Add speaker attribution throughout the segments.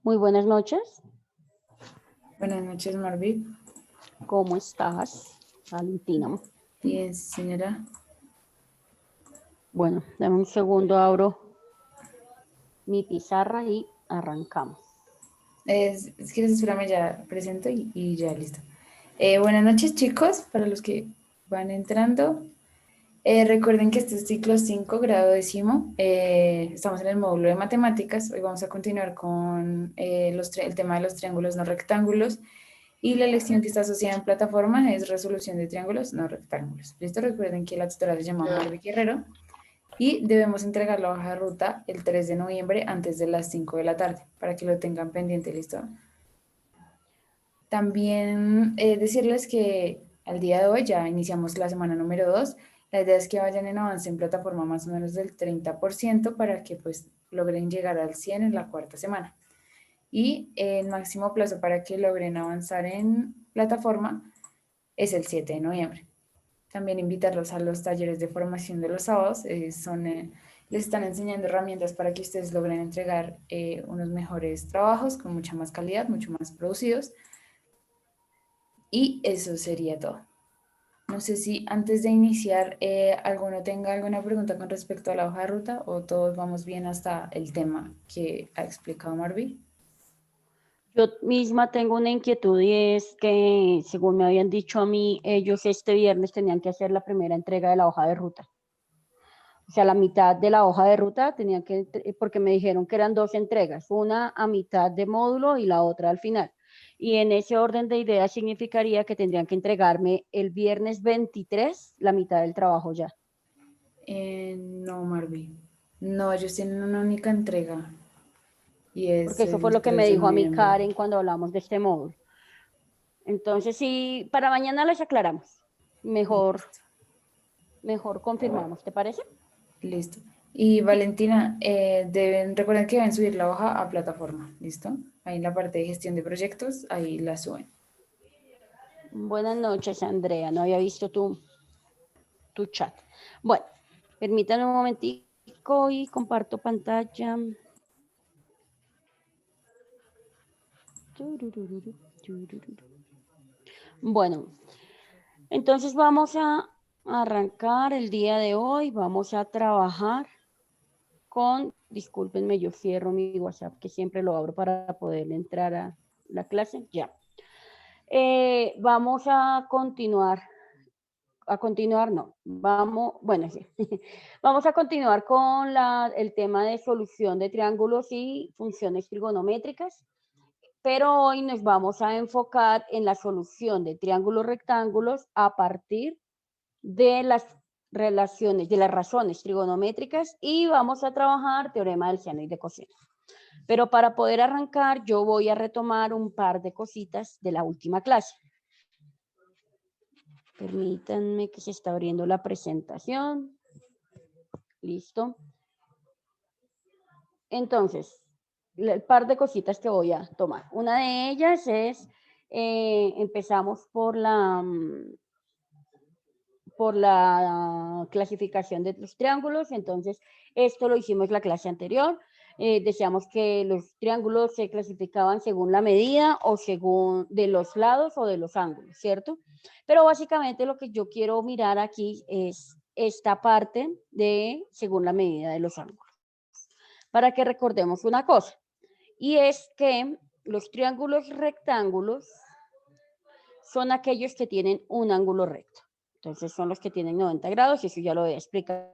Speaker 1: Muy buenas noches.
Speaker 2: Buenas noches, Marví.
Speaker 1: ¿Cómo estás, Valentina?
Speaker 2: Bien, señora.
Speaker 1: Bueno, dame un segundo, abro mi pizarra y arrancamos.
Speaker 2: Si quieres, espérame, ya presento y ya listo. Buenas noches, chicos, para los que van entrando. Recuerden que este es ciclo 5, grado décimo. Estamos en el módulo de matemáticas. Hoy vamos a continuar con el tema de los triángulos no rectángulos. Y la lección que está asociada en plataforma es resolución de triángulos no rectángulos. ¿Listo? Recuerden que la tutora se llama Marví Guerrero. Y debemos entregar la hoja de ruta el 3 de noviembre antes de las 5 de la tarde, para que lo tengan pendiente, ¿listo? También decirles que al día de hoy ya iniciamos la semana número 2. La idea es que vayan en avance en plataforma más o menos del 30% para que pues logren llegar al 100 en la cuarta semana. Y el máximo plazo para que logren avanzar en plataforma es el 7 de noviembre. También invitarlos a los talleres de formación de los sábados. Les están enseñando herramientas para que ustedes logren entregar unos mejores trabajos con mucha más calidad, mucho más producidos. Y eso sería todo. No sé si antes de iniciar alguno tenga alguna pregunta con respecto a la hoja de ruta o todos vamos bien hasta el tema que ha explicado Marví.
Speaker 1: Yo misma tengo una inquietud y es que, según me habían dicho a mí, ellos este viernes tenían que hacer la primera entrega de la hoja de ruta. O sea, la mitad de la hoja de ruta tenían que, porque me dijeron que eran dos entregas, una a mitad de módulo y la otra al final. Y en ese orden de ideas significaría que tendrían que entregarme el viernes 23 la mitad del trabajo ya.
Speaker 2: No, Marví. No, ellos tienen una única entrega y
Speaker 1: Porque
Speaker 2: es
Speaker 1: eso fue
Speaker 2: el
Speaker 1: lo que me
Speaker 2: 3 de
Speaker 1: dijo a mí
Speaker 2: noviembre.
Speaker 1: Karen cuando hablamos de este módulo. Entonces, sí, para mañana les aclaramos. Mejor,
Speaker 2: Listo.
Speaker 1: mejor confirmamos, ¿te parece?
Speaker 2: Listo. Y Valentina, recuerden que deben subir la hoja a plataforma, ¿listo? Ahí en la parte de gestión de proyectos, ahí la suben.
Speaker 1: Buenas noches, Andrea. No había visto tu chat. Bueno, permítanme un momentico y comparto pantalla. Bueno, entonces vamos a arrancar el día de hoy. Vamos a trabajar discúlpenme, yo cierro mi WhatsApp, que siempre lo abro para poder entrar a la clase. Ya. Vamos no, vamos, bueno, sí. Vamos a continuar con el tema de solución de triángulos y funciones trigonométricas, pero hoy nos vamos a enfocar en la solución de triángulos rectángulos a partir de las relaciones, de las razones trigonométricas y vamos a trabajar teorema del seno y de coseno. Pero para poder arrancar, yo voy a retomar un par de cositas de la última clase. Permítanme que se está abriendo la presentación. Listo. Entonces, el par de cositas que voy a tomar. Una de ellas es, empezamos por la clasificación de los triángulos. Entonces, esto lo hicimos la clase anterior. Decíamos que los triángulos se clasificaban según la medida o según de los lados o de los ángulos, ¿cierto? Pero básicamente lo que yo quiero mirar aquí es esta parte de según la medida de los ángulos. Para que recordemos una cosa, y es que los triángulos rectángulos son aquellos que tienen un ángulo recto. Entonces son los que tienen 90 grados y eso ya lo he explicado.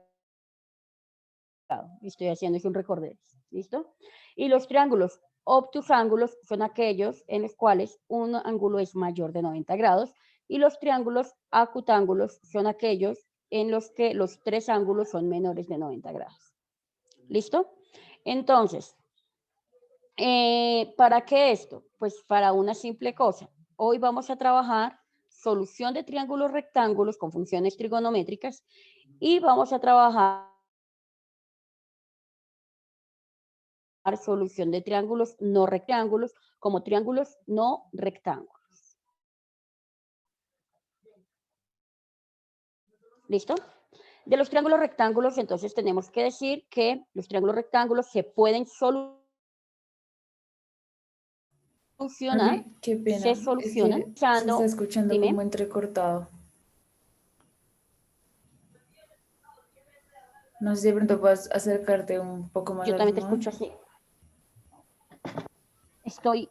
Speaker 1: Estoy haciendo un recordero. ¿Listo? Y los triángulos obtusángulos son aquellos en los cuales un ángulo es mayor de 90 grados y los triángulos acutángulos son aquellos en los que los tres ángulos son menores de 90 grados. ¿Listo? Entonces, ¿para qué esto? Pues para una simple cosa. Hoy vamos a trabajar solución de triángulos rectángulos con funciones trigonométricas y vamos a trabajar solución de triángulos no rectángulos como triángulos no rectángulos. ¿Listo? De los triángulos rectángulos, entonces tenemos que decir que los triángulos rectángulos se pueden solucionar solucionar,
Speaker 2: Qué
Speaker 1: se
Speaker 2: pena, es
Speaker 1: solucionan
Speaker 2: que se está
Speaker 1: usando,
Speaker 2: escuchando como
Speaker 1: dime,
Speaker 2: entrecortado. No sé si de pronto puedes acercarte un poco más
Speaker 1: yo
Speaker 2: al
Speaker 1: también te
Speaker 2: modem.
Speaker 1: escucho así. Estoy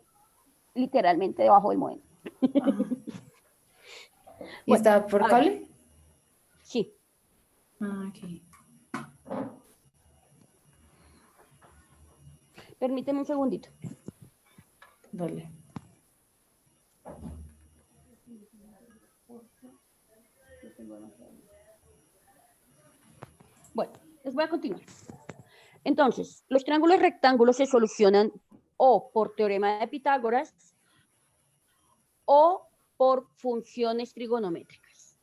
Speaker 1: literalmente debajo del modem.
Speaker 2: Ajá. ¿Y
Speaker 1: Bueno,
Speaker 2: está por
Speaker 1: a ver,
Speaker 2: cable?
Speaker 1: sí,
Speaker 2: Ah, ok.
Speaker 1: permíteme un segundito.
Speaker 2: Dale.
Speaker 1: Bueno, les voy a continuar. Entonces, los triángulos rectángulos se solucionan o por teorema de Pitágoras o por funciones trigonométricas.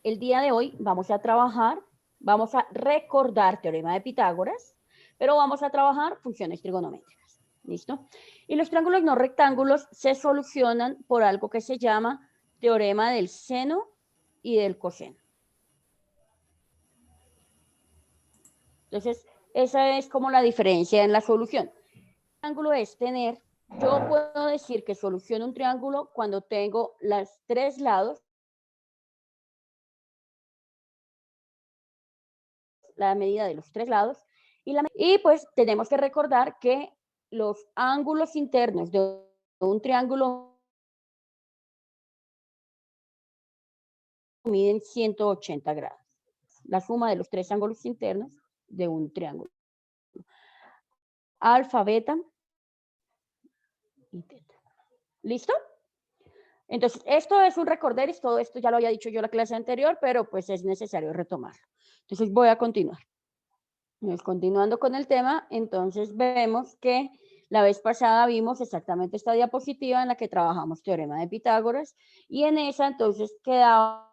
Speaker 1: El día de hoy vamos a trabajar, vamos a recordar teorema de Pitágoras, pero vamos a trabajar funciones trigonométricas. ¿Listo? Y los triángulos no rectángulos se solucionan por algo que se llama teorema del seno y del coseno. Entonces, esa es como la diferencia en la solución. El triángulo es tener, yo puedo decir que soluciono un triángulo cuando tengo los tres lados, la medida de los tres lados, y pues tenemos que recordar que los ángulos internos de un triángulo miden 180 grados. La suma de los tres ángulos internos de un triángulo. Alfa, beta y teta. ¿Listo? Entonces, esto es un recorderis, todo esto ya lo había dicho yo en la clase anterior, pero pues es necesario retomarlo. Entonces, voy a continuar. Continuando con el tema, entonces vemos que la vez pasada vimos exactamente esta diapositiva en la que trabajamos teorema de Pitágoras y en esa entonces quedábamos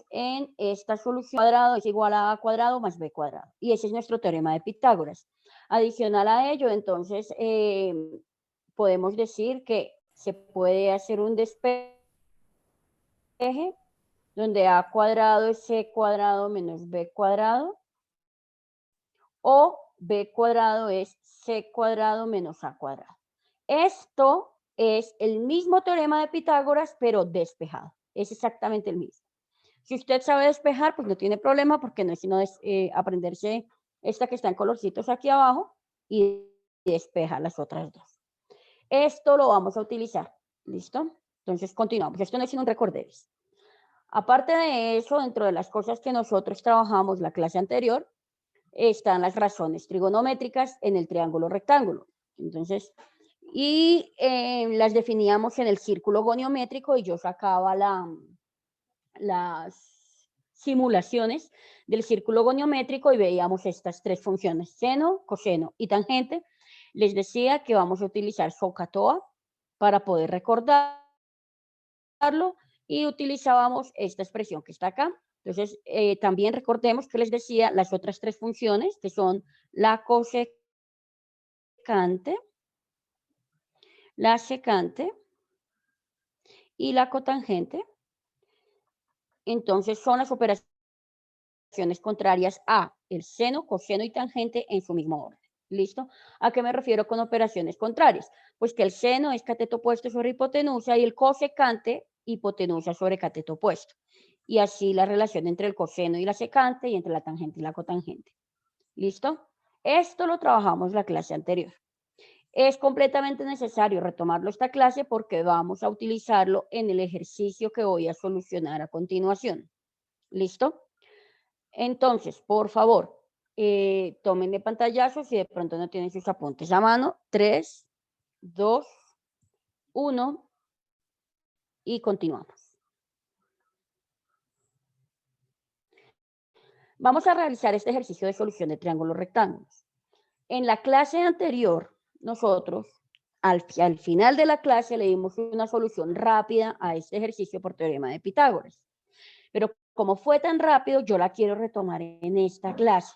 Speaker 1: en esta solución cuadrado es igual a cuadrado más b cuadrado y ese es nuestro teorema de Pitágoras. Adicional a ello, entonces podemos decir que se puede hacer un despeje donde a cuadrado es c cuadrado menos b cuadrado o b cuadrado es c cuadrado menos a cuadrado. Esto es el mismo teorema de Pitágoras, pero despejado. Es exactamente el mismo. Si usted sabe despejar, pues no tiene problema porque no es sino aprenderse esta que está en colorcitos aquí abajo y despeja las otras dos. Esto lo vamos a utilizar. ¿Listo? Entonces continuamos. Esto no es sino un recorderis. Aparte de eso, dentro de las cosas que nosotros trabajamos la clase anterior, están las razones trigonométricas en el triángulo rectángulo. Entonces, y las definíamos en el círculo goniométrico y yo sacaba las simulaciones del círculo goniométrico y veíamos estas tres funciones, seno, coseno y tangente. Les decía que vamos a utilizar SOHCAHTOA para poder recordarlo y utilizábamos esta expresión que está acá. Entonces, también recordemos que les decía las otras tres funciones, que son la cosecante, la secante y la cotangente. Entonces, son las operaciones contrarias a el seno, coseno y tangente en su mismo orden. ¿Listo? ¿A qué me refiero con operaciones contrarias? Pues que el seno es cateto opuesto sobre hipotenusa y el cosecante hipotenusa sobre cateto opuesto. Y así la relación entre el coseno y la secante y entre la tangente y la cotangente. ¿Listo? Esto lo trabajamos la clase anterior. Es completamente necesario retomarlo esta clase porque vamos a utilizarlo en el ejercicio que voy a solucionar a continuación. ¿Listo? Entonces, por favor, tomen de pantallazos si de pronto no tienen sus apuntes a mano. 3, 2, 1 y continuamos. Vamos a realizar este ejercicio de solución de triángulos rectángulos. En la clase anterior, nosotros, al final de la clase, le dimos una solución rápida a este ejercicio por teorema de Pitágoras. Pero como fue tan rápido, yo la quiero retomar en esta clase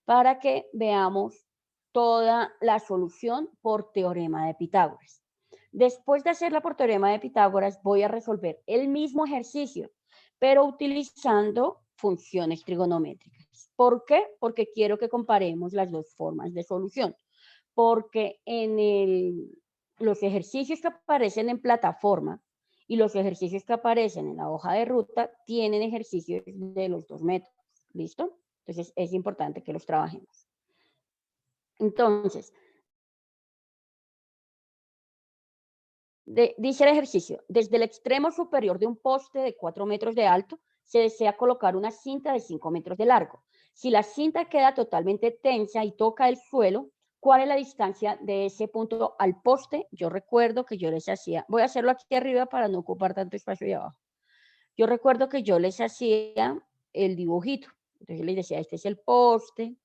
Speaker 1: para que veamos toda la solución por teorema de Pitágoras. Después de hacerla por teorema de Pitágoras, voy a resolver el mismo ejercicio, pero utilizando funciones trigonométricas. X. ¿Por qué? Porque quiero que comparemos las dos formas de solución. Porque en los ejercicios que aparecen en plataforma y los ejercicios que aparecen en la hoja de ruta tienen ejercicios de los dos métodos. ¿Listo? Entonces es importante que los trabajemos. Entonces, dice el ejercicio, desde el extremo superior de un poste de 4 metros de alto, se desea colocar una cinta de 5 metros de largo. Si la cinta queda totalmente tensa y toca el suelo, ¿cuál es la distancia de ese punto al poste? Yo recuerdo que yo les hacía, voy a hacerlo aquí arriba para no ocupar tanto espacio ahí abajo. Yo recuerdo que yo les hacía el dibujito. Entonces les decía, este es el poste,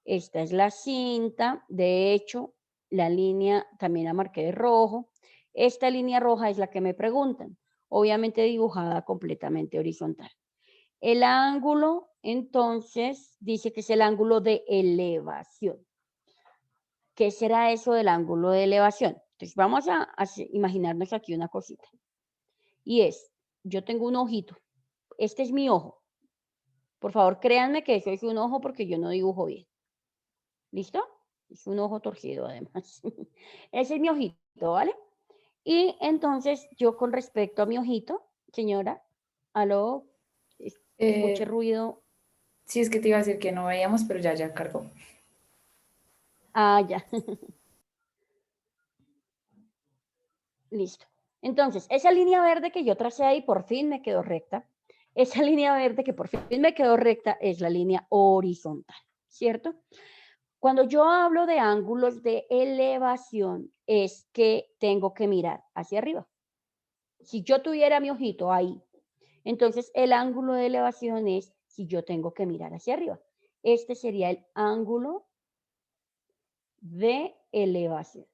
Speaker 1: esta es la cinta. De hecho, la línea también la marqué de rojo. Esta línea roja es la que me preguntan, obviamente dibujada completamente horizontal. El ángulo, entonces, dice que es el ángulo de elevación. ¿Qué será eso del ángulo de elevación? Entonces, vamos a imaginarnos aquí una cosita. Y es, yo tengo un ojito. Este es mi ojo. Por favor, créanme que eso es un ojo porque yo no dibujo bien. ¿Listo? Es un ojo torcido, además. Ese es mi ojito, ¿vale? Y entonces yo con respecto a mi ojito, señora, aló, escuché ruido.
Speaker 2: Sí, es que te iba a decir que no veíamos, pero ya cargó.
Speaker 1: Ah, ya. Listo. Entonces, esa línea verde que yo tracé ahí por fin me quedó recta. Esa línea verde que por fin me quedó recta es la línea horizontal, ¿cierto? Cuando yo hablo de ángulos de elevación, es que tengo que mirar hacia arriba. Si yo tuviera mi ojito ahí, entonces el ángulo de elevación es si yo tengo que mirar hacia arriba. Este sería el ángulo de elevación.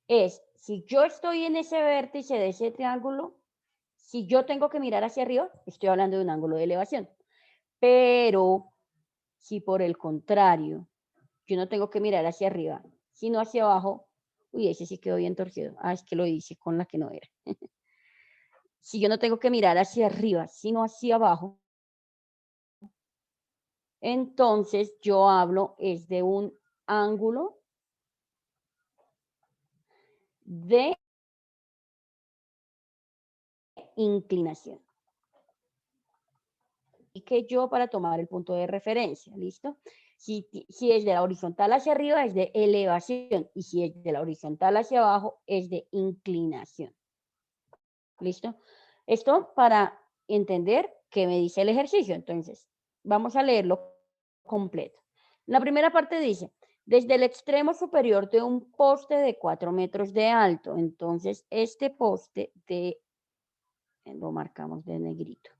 Speaker 1: Es si yo estoy en ese vértice de ese triángulo, si yo tengo que mirar hacia arriba, estoy hablando de un ángulo de elevación. Pero si por el contrario, yo no tengo que mirar hacia arriba, sino hacia abajo, uy, ese sí quedó bien torcido. Ah, es que lo hice con la que no era. Si yo no tengo que mirar hacia arriba, sino hacia abajo, entonces yo hablo es de un ángulo de inclinación. Y que yo para tomar el punto de referencia, ¿listo? Si es de la horizontal hacia arriba es de elevación y si es de la horizontal hacia abajo es de inclinación. ¿Listo? Esto para entender qué me dice el ejercicio. Entonces, vamos a leerlo completo. La primera parte dice, desde el extremo superior de un poste de 4 metros de alto. Entonces, este poste lo marcamos de negrito.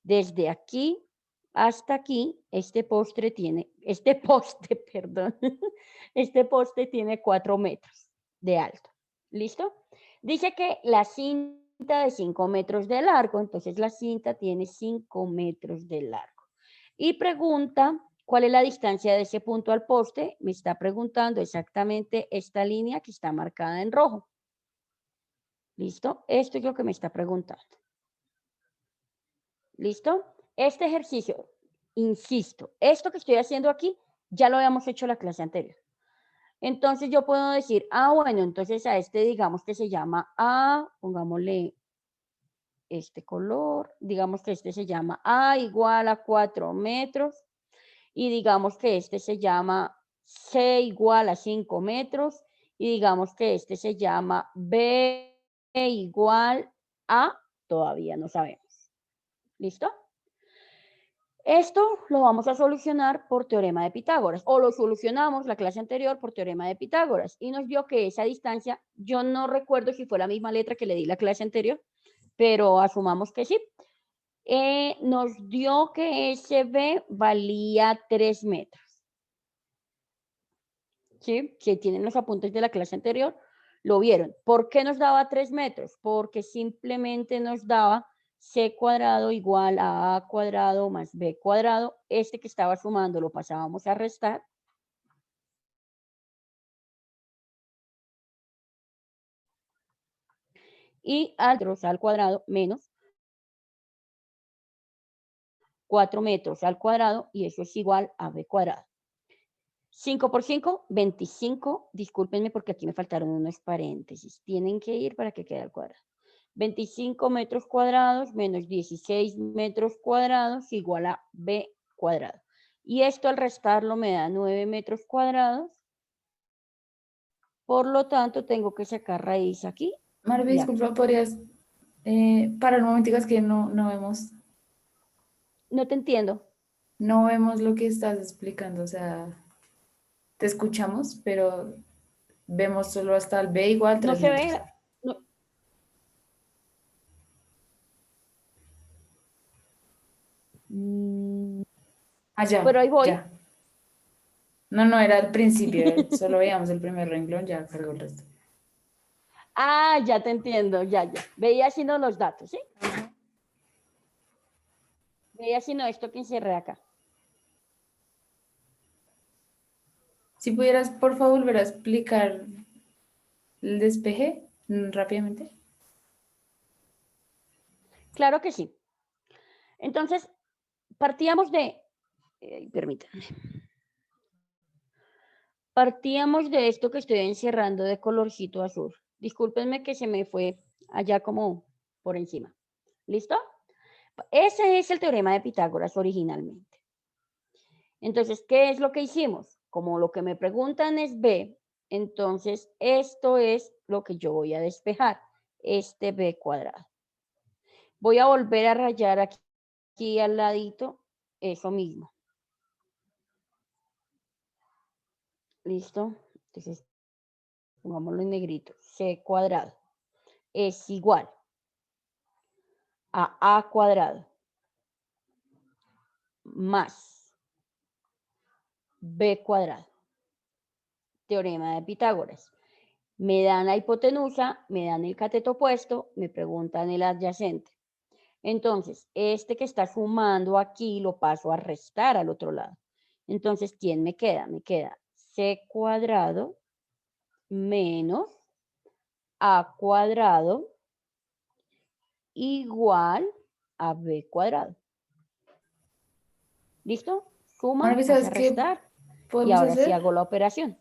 Speaker 1: Desde aquí hasta aquí, este poste tiene 4 metros de alto. ¿Listo? Dice que la cinta de 5 metros de largo, entonces la cinta tiene 5 metros de largo. Y pregunta, ¿cuál es la distancia de ese punto al poste? Me está preguntando exactamente esta línea que está marcada en rojo. ¿Listo? Esto es lo que me está preguntando. ¿Listo? Este ejercicio, insisto, esto que estoy haciendo aquí, ya lo habíamos hecho en la clase anterior. Entonces yo puedo decir, bueno, entonces a este digamos que se llama A, pongámosle este color, digamos que este se llama A igual a 4 metros y digamos que este se llama C igual a 5 metros y digamos que este se llama B igual a, todavía no sabemos. ¿Listo? Esto lo vamos a solucionar por teorema de Pitágoras, o lo solucionamos la clase anterior por teorema de Pitágoras, y nos dio que esa distancia, yo no recuerdo si fue la misma letra que le di la clase anterior, pero asumamos que sí. Nos dio que SB valía 3 metros. ¿Sí? Si tienen los apuntes de la clase anterior, lo vieron. ¿Por qué nos daba 3 metros? Porque simplemente nos daba C cuadrado igual a A cuadrado más B cuadrado. Este que estaba sumando lo pasábamos a restar. Y al cuadrado menos 4 metros al cuadrado y eso es igual a b cuadrado. 5 por 5, 25. Discúlpenme porque aquí me faltaron unos paréntesis. Tienen que ir para que quede al cuadrado. 25 metros cuadrados menos 16 metros cuadrados igual a b cuadrado. Y esto al restarlo me da 9 metros cuadrados. Por lo tanto, tengo que sacar raíz aquí.
Speaker 2: Marvi, disculpa, ¿podrías parar un momentico? Es que no vemos.
Speaker 1: No te entiendo.
Speaker 2: No vemos lo que estás explicando, o sea, te escuchamos, pero vemos solo hasta el B igual
Speaker 1: No
Speaker 2: 3
Speaker 1: se
Speaker 2: metros.
Speaker 1: ve. No.
Speaker 2: Allá,
Speaker 1: Pero ahí voy.
Speaker 2: ya. No, era al principio, solo veíamos el primer renglón, ya cargó el resto.
Speaker 1: Ah, ya te entiendo, ya. Veía sino los datos, ¿sí? Veía sino esto que encerré acá.
Speaker 2: Si pudieras, por favor, volver a explicar el despeje rápidamente.
Speaker 1: Claro que sí. Entonces, partíamos de... permítanme. Partíamos de esto que estoy encerrando de colorcito azul. Discúlpenme que se me fue allá como por encima. ¿Listo? Ese es el teorema de Pitágoras originalmente. Entonces, ¿qué es lo que hicimos? Como lo que me preguntan es B, entonces esto es lo que yo voy a despejar, este B cuadrado. Voy a volver a rayar aquí al ladito eso mismo. ¿Listo? Entonces, pongámoslo en negrito. C cuadrado es igual a cuadrado más B cuadrado. Teorema de Pitágoras. Me dan la hipotenusa, me dan el cateto opuesto, me preguntan el adyacente. Entonces, este que está sumando aquí lo paso a restar al otro lado. Entonces, ¿quién me queda? Me queda C cuadrado menos A cuadrado igual a B cuadrado. ¿Listo? Suma,
Speaker 2: Marvi,
Speaker 1: pasa
Speaker 2: ¿sabes
Speaker 1: a
Speaker 2: qué
Speaker 1: restar y
Speaker 2: podemos
Speaker 1: ahora sí
Speaker 2: hacer?
Speaker 1: hago la operación.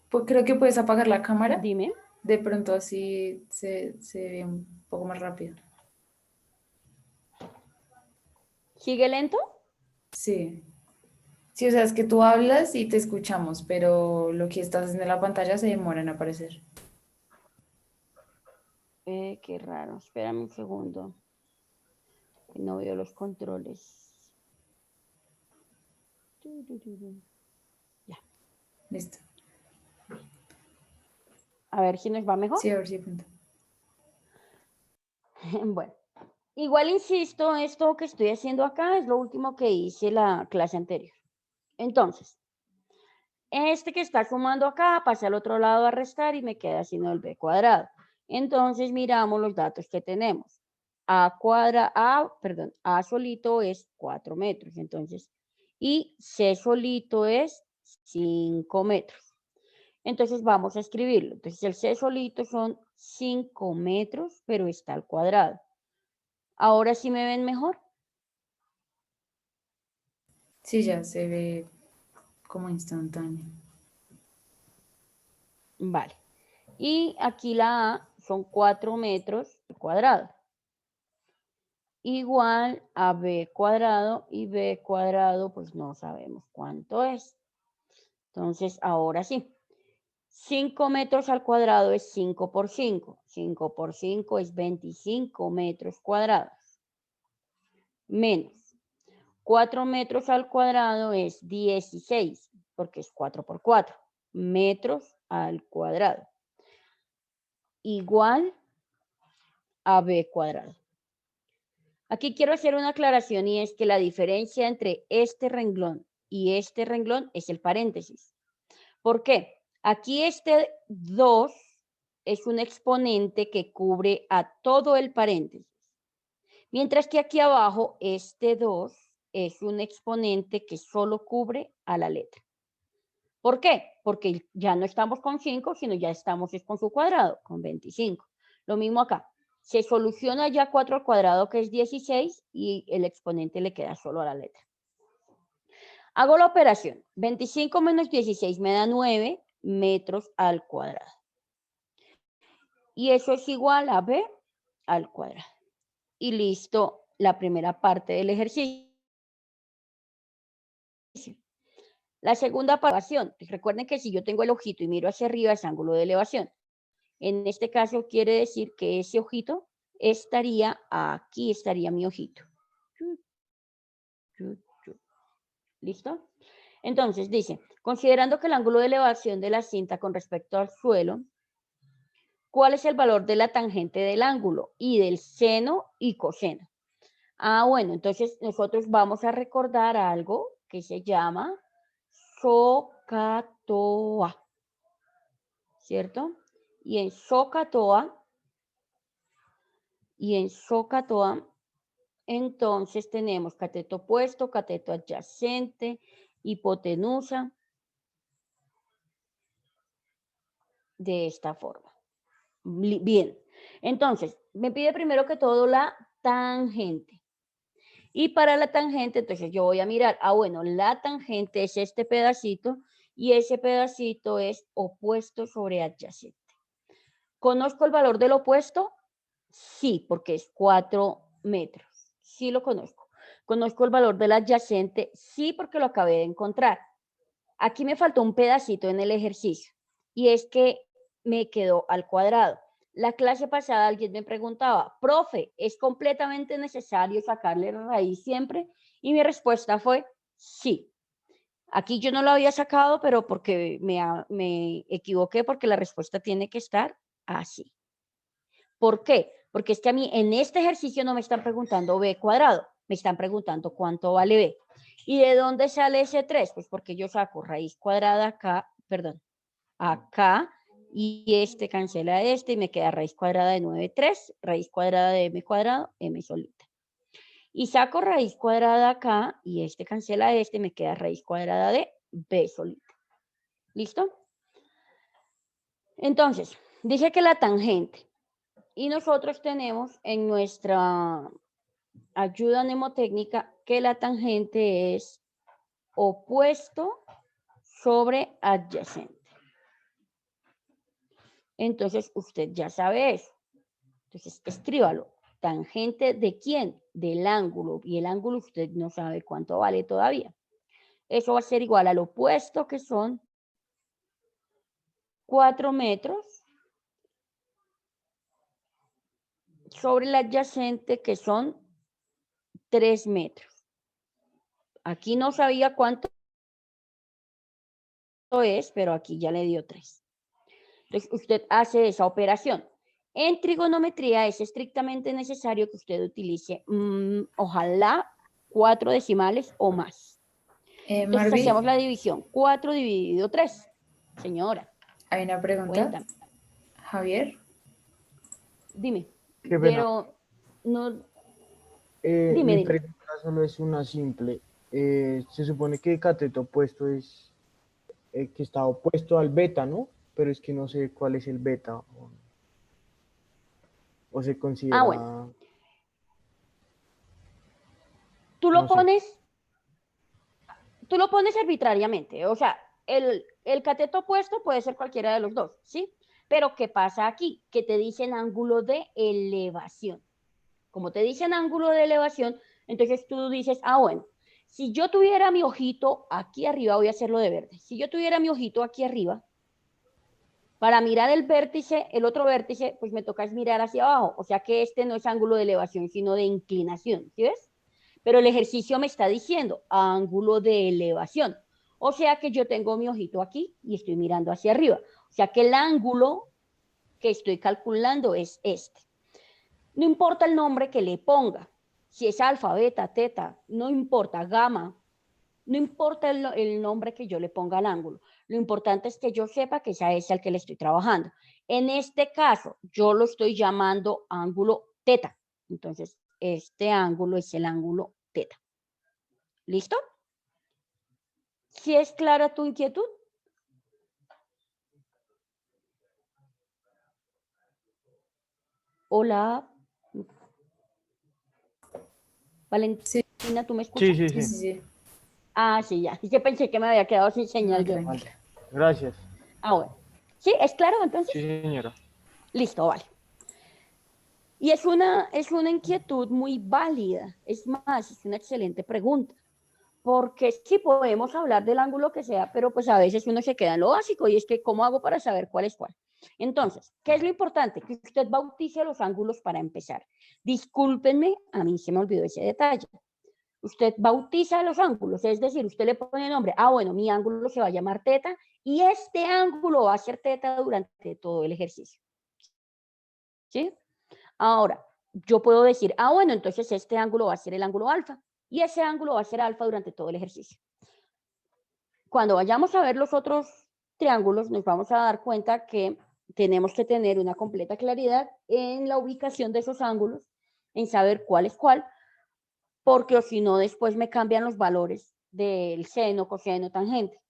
Speaker 2: Pues creo que puedes apagar la cámara.
Speaker 1: Dime.
Speaker 2: De pronto así se ve un poco más rápido.
Speaker 1: ¿Sigue lento?
Speaker 2: Sí. Sí, o sea, es que tú hablas y te escuchamos, pero lo que estás haciendo en la pantalla se demora en aparecer.
Speaker 1: Qué raro. Espérame un segundo. No veo los controles. Ya.
Speaker 2: Listo.
Speaker 1: A ver si nos va mejor.
Speaker 2: Sí, a ver si apunta.
Speaker 1: Bueno, igual insisto, esto que estoy haciendo acá es lo último que hice la clase anterior. Entonces, este que está sumando acá pasa al otro lado a restar y me queda haciendo el b cuadrado. Entonces, miramos los datos que tenemos. A solito es 4 metros, entonces, y C solito es 5 metros. Entonces, vamos a escribirlo. Entonces, el C solito son 5 metros, pero está al cuadrado. Ahora sí me ven mejor.
Speaker 2: Sí, ya se ve como instantáneo.
Speaker 1: Vale. Y aquí la A son 4 metros cuadrados. Igual a B cuadrado y B cuadrado pues no sabemos cuánto es. Entonces ahora sí. 5 metros al cuadrado es 5 por 5. 5 por 5 es 25 metros cuadrados. Menos 4 metros al cuadrado es 16, porque es 4 por 4 metros al cuadrado. Igual a B cuadrado. Aquí quiero hacer una aclaración y es que la diferencia entre este renglón y este renglón es el paréntesis. ¿Por qué? Aquí este 2 es un exponente que cubre a todo el paréntesis. Mientras que aquí abajo este 2 es un exponente que solo cubre a la letra. ¿Por qué? Porque ya no estamos con 5, sino ya estamos con su cuadrado, con 25. Lo mismo acá. Se soluciona ya 4 al cuadrado, que es 16, y el exponente le queda solo a la letra. Hago la operación. 25 menos 16 me da 9 metros al cuadrado. Y eso es igual a b al cuadrado. Y listo, la primera parte del ejercicio. La segunda parte, recuerden que si yo tengo el ojito y miro hacia arriba es ángulo de elevación. En este caso quiere decir que ese ojito estaría aquí, estaría mi ojito. ¿Listo? Entonces dice, considerando que el ángulo de elevación de la cinta con respecto al suelo, ¿cuál es el valor de la tangente del ángulo y del seno y coseno? Bueno, entonces nosotros vamos a recordar algo que se llama SOHCAHTOA, ¿cierto? Y en SOHCAHTOA, entonces tenemos cateto opuesto, cateto adyacente, hipotenusa, de esta forma. Bien, entonces me pide primero que todo la tangente. Y para la tangente, entonces yo voy a mirar, bueno, la tangente es este pedacito y ese pedacito es opuesto sobre adyacente. ¿Conozco el valor del opuesto? Sí, porque es 4 metros. Sí lo conozco. ¿Conozco el valor del adyacente? Sí, porque lo acabé de encontrar. Aquí me faltó un pedacito en el ejercicio y es que me quedó al cuadrado. La clase pasada alguien me preguntaba, profe, ¿es completamente necesario sacarle raíz siempre? Y mi respuesta fue sí. Aquí yo no lo había sacado, pero porque me equivoqué, porque la respuesta tiene que estar así. ¿Por qué? Porque es que a mí en este ejercicio no me están preguntando b cuadrado, me están preguntando cuánto vale b. ¿Y de dónde sale ese 3? Pues porque yo saco raíz cuadrada acá, perdón, acá, y este cancela este y me queda raíz cuadrada de 9, 3, raíz cuadrada de m cuadrado, m solita. Y saco raíz cuadrada acá y este cancela este, me queda raíz cuadrada de b solita. ¿Listo? Entonces, dije que la tangente. Y nosotros tenemos en nuestra ayuda mnemotécnica que la tangente es opuesto sobre adyacente. Entonces, usted ya sabe eso. Entonces, escríbalo. ¿Tangente de quién? Del ángulo. Y el ángulo usted no sabe cuánto vale todavía. Eso va a ser igual al opuesto, que son 4 metros, sobre el adyacente, que son 3 metros. Aquí no sabía cuánto es, pero aquí ya le dio 3. Entonces, usted hace esa operación. En trigonometría es estrictamente necesario que usted utilice, ojalá, 4 decimales o más. Entonces, hacemos la división. 4 dividido 3. Señora.
Speaker 2: Hay una pregunta.
Speaker 1: Cuéntame.
Speaker 2: Javier.
Speaker 1: Dime.
Speaker 3: Qué pena.
Speaker 1: Pero no...
Speaker 3: Mi pregunta solo es una simple. Se supone que el cateto opuesto es que está opuesto al beta, ¿no? Pero es que no sé cuál es el beta. O se considera...
Speaker 1: bueno. Tú lo pones arbitrariamente. O sea, el cateto opuesto puede ser cualquiera de los dos, ¿sí? Pero ¿qué pasa aquí? Que te dicen ángulo de elevación. Como te dicen ángulo de elevación, entonces tú dices, bueno, si yo tuviera mi ojito aquí arriba, voy a hacerlo de verde. Si yo tuviera mi ojito aquí arriba, para mirar el vértice, el otro vértice, pues me toca mirar hacia abajo. O sea que este no es ángulo de elevación, sino de inclinación, ¿sí ves? Pero el ejercicio me está diciendo ángulo de elevación. O sea que yo tengo mi ojito aquí y estoy mirando hacia arriba. O sea que el ángulo que estoy calculando es este. No importa el nombre que le ponga, si es alfa, beta, teta, no importa, gamma, no importa el nombre que yo le ponga al ángulo. Lo importante es que yo sepa que ese es el que le estoy trabajando. En este caso, yo lo estoy llamando ángulo teta. Entonces, este ángulo es el ángulo teta. ¿Listo? ¿Sí es clara tu inquietud? Hola. Valentina, ¿tú me escuchas?
Speaker 3: Sí, sí,
Speaker 2: Sí,
Speaker 3: sí.
Speaker 2: sí, sí.
Speaker 1: Ah, sí, ya. Es que pensé que me había quedado sin señal
Speaker 2: No,
Speaker 1: yo.
Speaker 3: Vale,
Speaker 2: tranquila.
Speaker 3: gracias.
Speaker 1: Ah, bueno. ¿Sí? ¿Es claro entonces?
Speaker 3: Sí, señora.
Speaker 1: Listo, vale. Y es una inquietud muy válida. Es más, es una excelente pregunta. Porque sí podemos hablar del ángulo que sea, pero pues a veces uno se queda en lo básico y es que ¿cómo hago para saber cuál es cuál? Entonces, ¿qué es lo importante? Que usted bautice los ángulos para empezar. Discúlpenme, a mí se me olvidó ese detalle. Usted bautiza los ángulos, es decir, usted le pone nombre, bueno, mi ángulo se va a llamar teta y este ángulo va a ser teta durante todo el ejercicio. ¿Sí? Ahora, yo puedo decir, bueno, entonces este ángulo va a ser el ángulo alfa y ese ángulo va a ser alfa durante todo el ejercicio. Cuando vayamos a ver los otros triángulos, nos vamos a dar cuenta que tenemos que tener una completa claridad en la ubicación de esos ángulos, en saber cuál es cuál, porque o si no, después me cambian los valores del seno, coseno, tangente.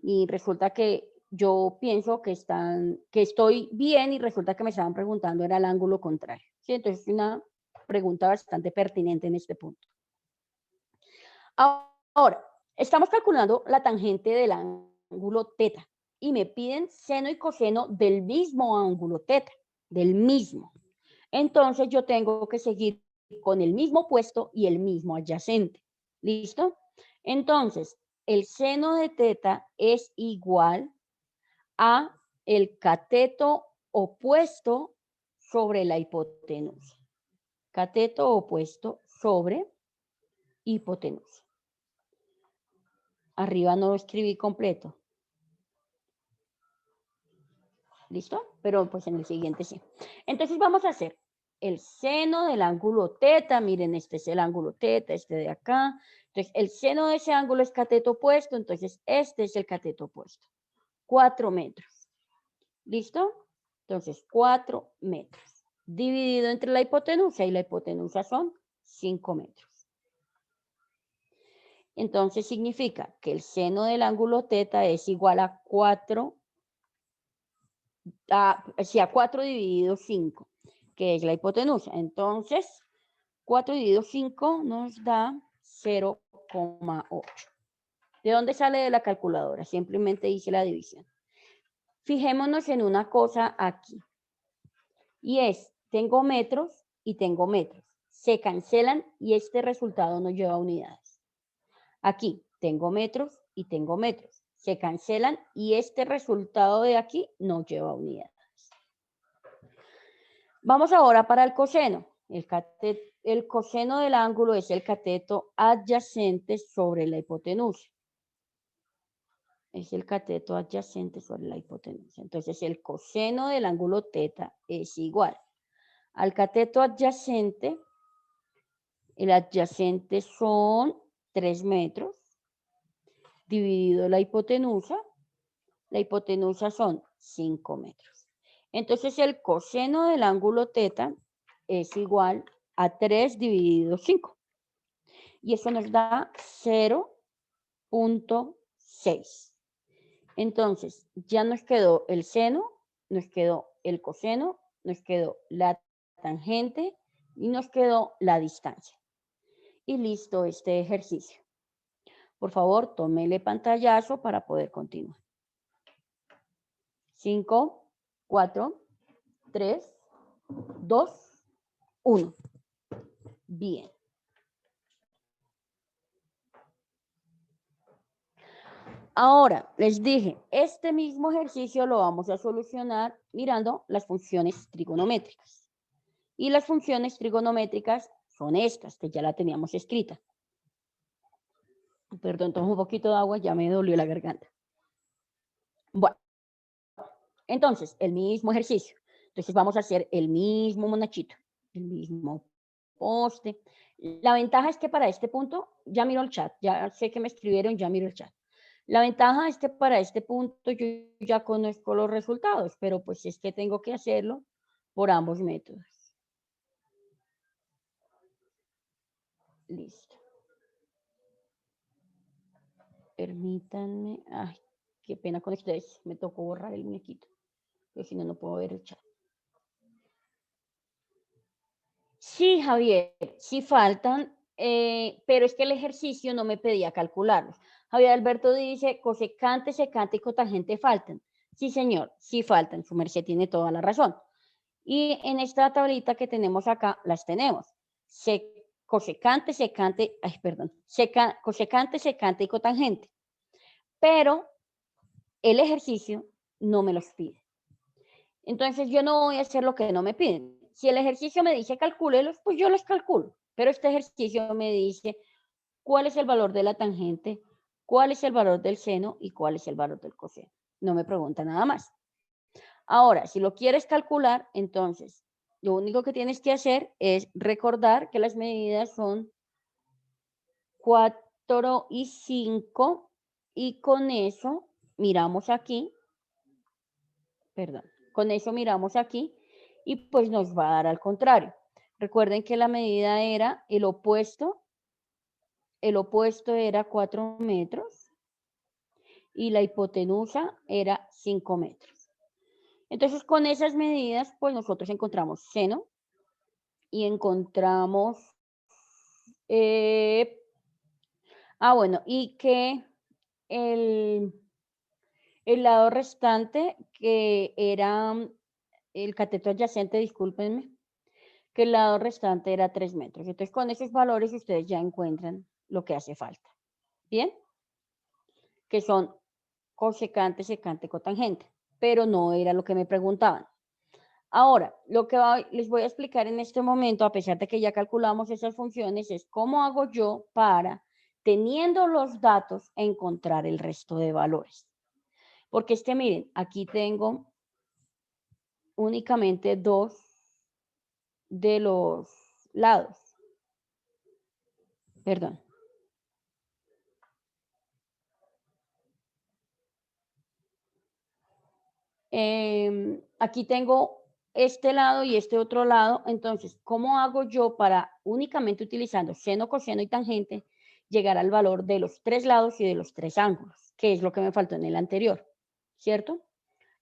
Speaker 1: Y resulta que yo pienso que estoy bien y resulta que me estaban preguntando era el ángulo contrario. ¿Sí? Entonces, es una pregunta bastante pertinente en este punto. Ahora, estamos calculando la tangente del ángulo teta y me piden seno y coseno del mismo ángulo teta, del mismo. Entonces, yo tengo que seguir con el mismo opuesto y el mismo adyacente. ¿Listo? Entonces, el seno de teta es igual a el cateto opuesto sobre la hipotenusa. Cateto opuesto sobre hipotenusa. Arriba no lo escribí completo. ¿Listo? Pero pues en el siguiente sí. Entonces vamos a hacer el seno del ángulo teta. Miren, este es el ángulo teta, este de acá. Entonces, el seno de ese ángulo es cateto opuesto, entonces este es el cateto opuesto. 4 metros. ¿Listo? Entonces, 4 metros. Dividido entre la hipotenusa y la hipotenusa son 5 metros. Entonces, significa que el seno del ángulo teta es igual a 4 dividido 5, que es la hipotenusa. Entonces, 4 dividido 5 nos da 0,8. ¿De dónde sale de la calculadora? Simplemente hice la división. Fijémonos en una cosa aquí. Y es, tengo metros y tengo metros. Se cancelan y este resultado nos lleva a unidades. Aquí tengo metros y tengo metros. Se cancelan y este resultado de aquí nos lleva a unidades. Vamos ahora para el coseno. El coseno del ángulo es el cateto adyacente sobre la hipotenusa. Es el cateto adyacente sobre la hipotenusa. Entonces, el coseno del ángulo teta es igual al cateto adyacente. El adyacente son 3 metros dividido la hipotenusa. La hipotenusa son 5 metros. Entonces, el coseno del ángulo teta es igual a 3 dividido 5. Y eso nos da 0,6. Entonces, ya nos quedó el seno, nos quedó el coseno, nos quedó la tangente y nos quedó la distancia. Y listo este ejercicio. Por favor, tómele pantallazo para poder continuar. 5, 4, 3, 2, 1. Bien. Ahora, les dije, este mismo ejercicio lo vamos a solucionar mirando las funciones trigonométricas. Y las funciones trigonométricas son estas, que ya la teníamos escrita. Perdón, tomo un poquito de agua, ya me dolió la garganta. Bueno, entonces, el mismo ejercicio. Entonces vamos a hacer el mismo monachito, el mismo poste. La ventaja es que para este punto, ya miro el chat, ya sé que me escribieron, ya miro el chat. La ventaja es que para este punto yo ya conozco los resultados, pero pues es que tengo que hacerlo por ambos métodos. Listo. Permítanme. Ay, qué pena con ustedes. Me tocó borrar el muñequito, porque si no, no puedo ver el chat. Sí, Javier, sí faltan pero es que el ejercicio no me pedía calcularlos. Javier Alberto dice, cosecante, secante y cotangente faltan. Sí, señor, sí faltan, su merced tiene toda la razón. Y en esta tablita que tenemos acá, las tenemos. Cosecante, secante, cosecante, secante y cotangente. Pero el ejercicio no me los pide. Entonces yo no voy a hacer lo que no me piden. Si el ejercicio me dice calcúlelos, pues yo los calculo. Pero este ejercicio me dice cuál es el valor de la tangente, cuál es el valor del seno y cuál es el valor del coseno. No me pregunta nada más. Ahora, si lo quieres calcular, entonces lo único que tienes que hacer es recordar que las medidas son 4 y 5 y con eso miramos aquí, perdón, con eso miramos aquí y pues nos va a dar al contrario. Recuerden que la medida era el opuesto era 4 metros y la hipotenusa era 5 metros. Entonces, con esas medidas, pues nosotros encontramos seno y encontramos, bueno, y que el lado restante, que era el cateto adyacente, discúlpenme, que el lado restante era 3 metros. Entonces, con esos valores ustedes ya encuentran lo que hace falta. ¿Bien? Que son cosecante, secante, cotangente, pero no era lo que me preguntaban. Ahora, lo que les voy a explicar en este momento, a pesar de que ya calculamos esas funciones, es cómo hago yo para, teniendo los datos, encontrar el resto de valores. Porque es que miren, aquí tengo únicamente 2 de los lados. Perdón. Aquí tengo este lado y este otro lado. Entonces, ¿cómo hago yo para, únicamente utilizando seno, coseno y tangente, llegar al valor de los 3 lados y de los 3 ángulos? Que es lo que me faltó en el anterior, ¿cierto?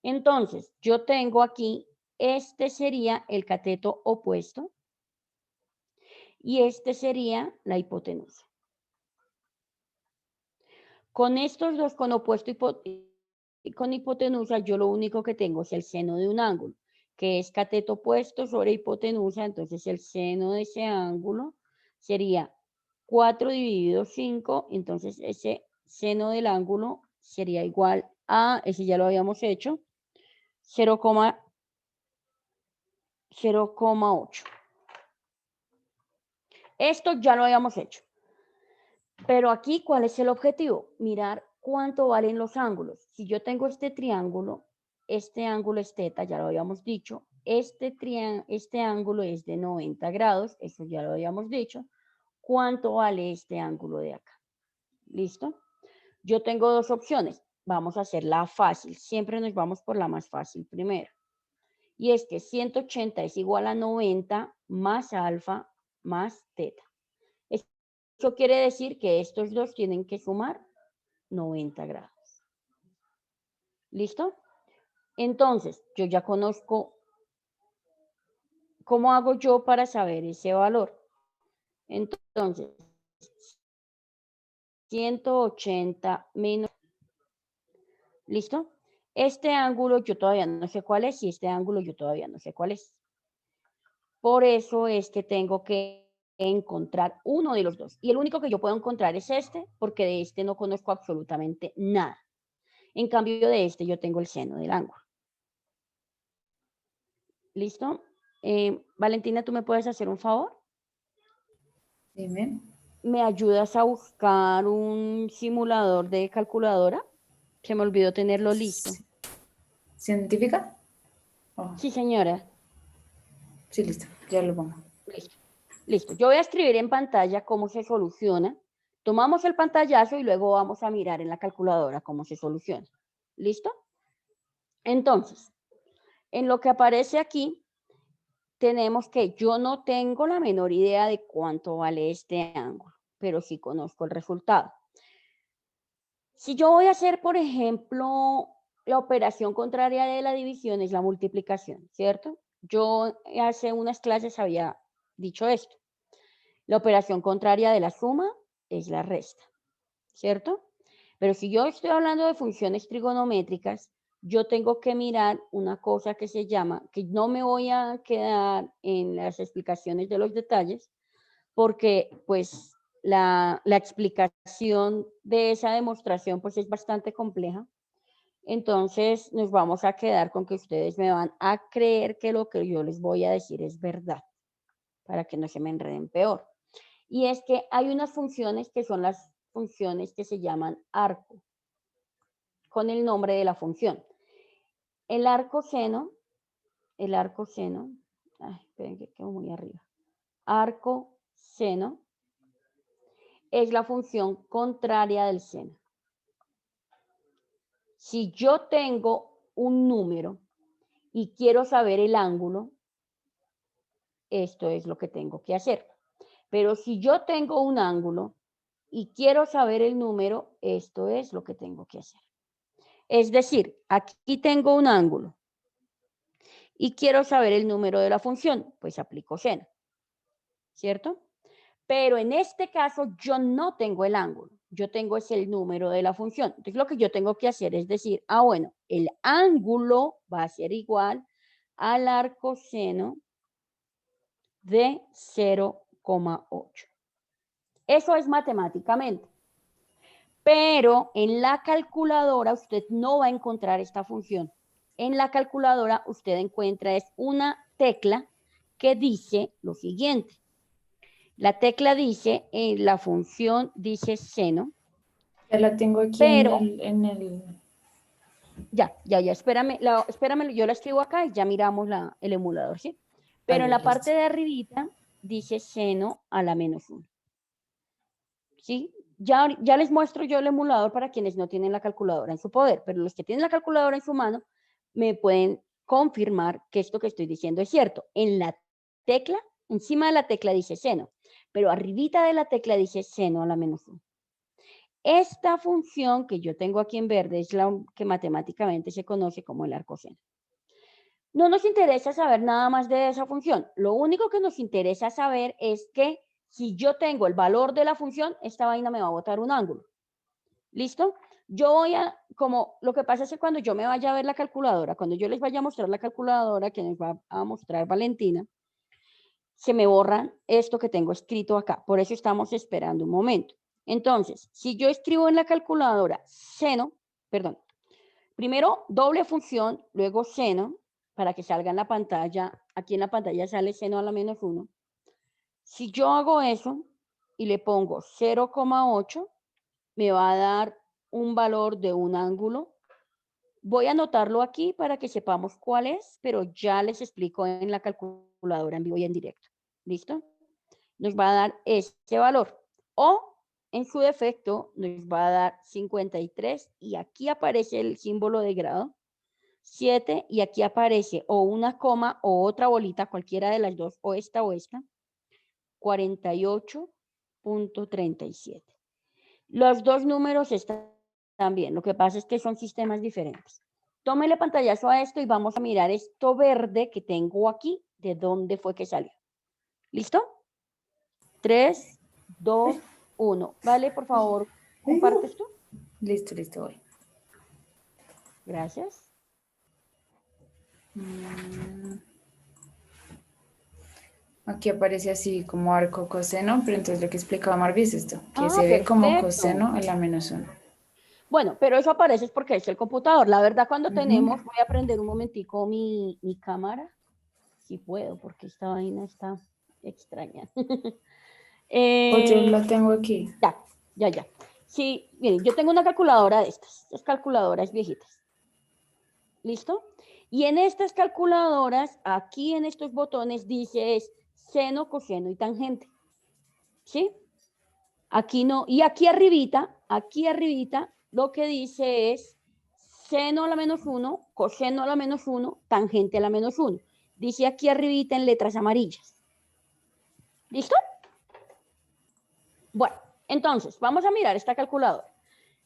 Speaker 1: Entonces, yo tengo aquí, este sería el cateto opuesto y este sería la hipotenusa. Con estos dos, con opuesto y con hipotenusa, yo lo único que tengo es el seno de un ángulo, que es cateto opuesto sobre hipotenusa. Entonces el seno de ese ángulo sería 4 dividido 5, entonces ese seno del ángulo sería igual a, ese ya lo habíamos hecho, 0,8. Esto ya lo habíamos hecho. Pero aquí, ¿cuál es el objetivo? Mirar cuánto valen los ángulos. Si yo tengo este triángulo, este ángulo es teta, ya lo habíamos dicho. Este ángulo es de 90 grados, eso ya lo habíamos dicho. ¿Cuánto vale este ángulo de acá? ¿Listo? Yo tengo dos opciones. Vamos a hacerla fácil. Siempre nos vamos por la más fácil primero. Y es que 180 es igual a 90 más alfa más teta. Eso quiere decir que estos dos tienen que sumar 90 grados. ¿Listo? Entonces, yo ya conozco cómo hago yo para saber ese valor. Entonces, 180 menos. ¿Listo? Este ángulo yo todavía no sé cuál es y este ángulo yo todavía no sé cuál es. Por eso es que tengo que encontrar uno de los dos. Y el único que yo puedo encontrar es este, porque de este no conozco absolutamente nada. En cambio de este yo tengo el seno del ángulo. ¿Listo? Valentina, ¿tú me puedes hacer un favor?
Speaker 2: Dime.
Speaker 1: ¿Me ayudas a buscar un simulador de calculadora? Se me olvidó tenerlo listo.
Speaker 2: ¿Científica? Oh.
Speaker 1: Sí, señora.
Speaker 2: Sí, listo. Ya lo pongo.
Speaker 1: Listo. Listo. Yo voy a escribir en pantalla cómo se soluciona. Tomamos el pantallazo y luego vamos a mirar en la calculadora cómo se soluciona. ¿Listo? Entonces, en lo que aparece aquí, tenemos que yo no tengo la menor idea de cuánto vale este ángulo, pero sí conozco el resultado. Si yo voy a hacer, por ejemplo, la operación contraria de la división es la multiplicación, ¿cierto? Yo hace unas clases había dicho esto. La operación contraria de la suma es la resta, ¿cierto? Pero si yo estoy hablando de funciones trigonométricas, yo tengo que mirar una cosa que se llama, que no me voy a quedar en las explicaciones de los detalles, porque pues la explicación de esa demostración pues es bastante compleja. Entonces nos vamos a quedar con que ustedes me van a creer que lo que yo les voy a decir es verdad, para que no se me enreden peor. Y es que hay unas funciones que son las funciones que se llaman arco, con el nombre de la función. El arco seno, ay, esperen que quedo muy arriba. Arco seno es la función contraria del seno. Si yo tengo un número y quiero saber el ángulo, esto es lo que tengo que hacer. Pero si yo tengo un ángulo y quiero saber el número, esto es lo que tengo que hacer. Es decir, aquí tengo un ángulo y quiero saber el número de la función, pues aplico seno, ¿cierto? Pero en este caso yo no tengo el ángulo, yo tengo es el número de la función. Entonces lo que yo tengo que hacer es decir, bueno, el ángulo va a ser igual al arco seno de 0,8. Eso es matemáticamente. Pero en la calculadora usted no va a encontrar esta función. En la calculadora usted encuentra es una tecla que dice lo siguiente. La tecla dice, la función dice seno.
Speaker 2: Ya la tengo aquí
Speaker 1: pero,
Speaker 2: en el...
Speaker 1: Ya, espérame, yo la escribo acá y ya miramos el emulador, ¿sí? Pero
Speaker 2: Vale,
Speaker 1: en la
Speaker 2: listo.
Speaker 1: parte de arribita dice seno a la menos 1. ¿Sí? Ya les muestro yo el emulador para quienes no tienen la calculadora en su poder, pero los que tienen la calculadora en su mano me pueden confirmar que esto que estoy diciendo es cierto. En la tecla, encima de la tecla dice seno, pero arribita de la tecla dice seno a la menos 1. Esta función que yo tengo aquí en verde es la que matemáticamente se conoce como el arcoseno. No nos interesa saber nada más de esa función. Lo único que nos interesa saber es que si yo tengo el valor de la función, esta vaina me va a botar un ángulo. ¿Listo? Yo voy a, como lo que pasa es que cuando yo me vaya a ver la calculadora, cuando yo les vaya a mostrar la calculadora que nos va a mostrar Valentina, se me borra esto que tengo escrito acá. Por eso estamos esperando un momento. Entonces, si yo escribo en la calculadora seno, perdón, primero doble función, luego seno, para que salga en la pantalla, aquí en la pantalla sale seno a la menos 1. Si yo hago eso y le pongo 0,8, me va a dar un valor de un ángulo. Voy a anotarlo aquí para que sepamos cuál es, pero ya les explico en la calculadora en vivo y en directo. ¿Listo? Nos va a dar este valor. O, en su defecto, nos va a dar 53 y aquí aparece el símbolo de grado. 7 y aquí aparece o una coma o otra bolita, cualquiera de las dos, o esta, 48.37. Los dos números están bien, lo que pasa es que son sistemas diferentes. Tómele pantallazo a esto y vamos a mirar esto verde que tengo aquí, de dónde fue que salió. ¿Listo? 3, 2, 1. Vale, por favor, ¿compartes tú?
Speaker 2: Listo, voy.
Speaker 1: Gracias.
Speaker 2: Aquí aparece así como arco coseno, pero entonces lo que explicaba Marvi es esto, que se ve
Speaker 1: Perfecto.
Speaker 2: como coseno a la menos 1.
Speaker 1: Bueno, pero eso aparece porque es el computador. La verdad, cuando tenemos, voy a prender un momentico mi cámara, si puedo, porque esta vaina está extraña.
Speaker 2: Yo la tengo aquí.
Speaker 1: Ya. Sí, miren, yo tengo una calculadora de estas calculadoras viejitas. ¿Listo? Y en estas calculadoras, aquí en estos botones dice es seno, coseno y tangente. ¿Sí? Aquí no, y aquí arribita, lo que dice es seno a la menos 1, coseno a la menos 1, tangente a la menos 1. Dice aquí arribita en letras amarillas. ¿Listo? Bueno, entonces, vamos a mirar esta calculadora.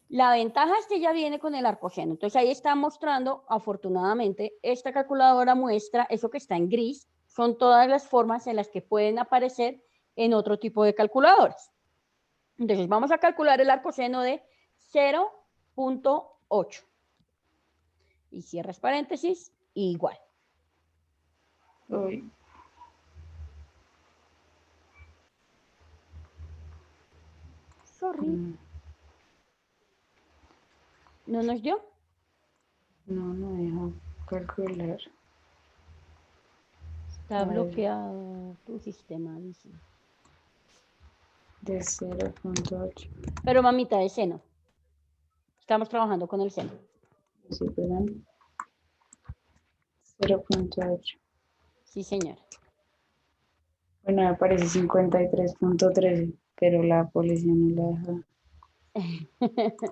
Speaker 1: La ventaja es que ya viene con el arcoseno. Entonces, ahí está mostrando, afortunadamente, esta calculadora muestra eso que está en gris. Son todas las formas en las que pueden aparecer en otro tipo de calculadores. Entonces vamos a calcular el arcoseno de 0.8. Y cierras paréntesis, igual.
Speaker 2: Uy.
Speaker 1: Sorry. ¿No nos dio?
Speaker 2: No deja calcular.
Speaker 1: Está bloqueado tu sistema, dice.
Speaker 2: De 0.8.
Speaker 1: Pero mamita, de seno. Estamos trabajando con el seno.
Speaker 2: Sí, perdón. 0.8.
Speaker 1: Sí, señora.
Speaker 2: Bueno, me parece 53.13, pero la policía no la deja.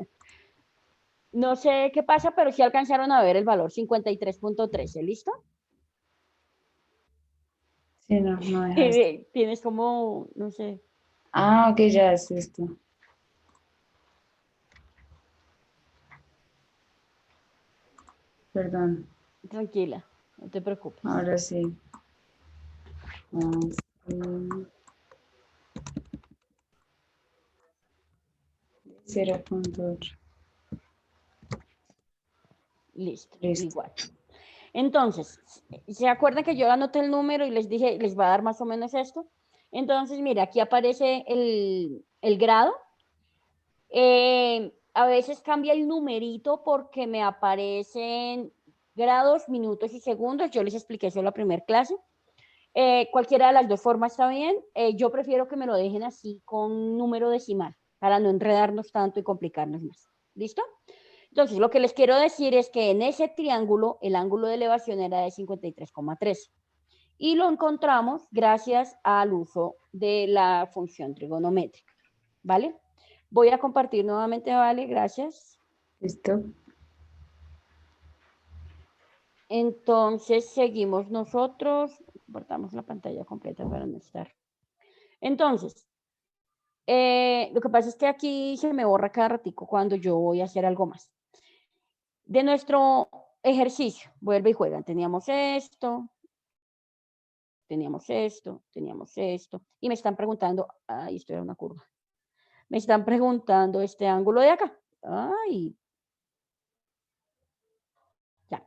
Speaker 1: No sé qué pasa, pero sí alcanzaron a ver el valor 53.13. ¿Listo?
Speaker 2: Sí, no deja.
Speaker 1: Tienes como, no sé.
Speaker 2: Ah, ok, ya es esto. Perdón.
Speaker 1: Tranquila, no te preocupes.
Speaker 2: Ahora sí. 0.8.
Speaker 1: Listo,
Speaker 2: Listo.
Speaker 1: igual. Entonces, ¿se acuerdan que yo anoté el número y les dije, les va a dar más o menos esto? Entonces, mira, aquí aparece el grado. A veces cambia el numerito porque me aparecen grados, minutos y segundos. Yo les expliqué eso en la primera clase. Cualquiera de las dos formas está bien. Yo prefiero que me lo dejen así con número decimal para no enredarnos tanto y complicarnos más. ¿Listo? Entonces, lo que les quiero decir es que en ese triángulo el ángulo de elevación era de 53,3 y lo encontramos gracias al uso de la función trigonométrica, ¿vale? Voy a compartir nuevamente, ¿vale? Gracias.
Speaker 2: Listo.
Speaker 1: Entonces, seguimos nosotros. Compartamos la pantalla completa para no estar. Entonces, lo que pasa es que aquí se me borra cada ratico cuando yo voy a hacer algo más. De nuestro ejercicio, vuelve y juegan. Teníamos esto, y me están preguntando, ay, esto era una curva. Me están preguntando este ángulo de acá. Ay, ya.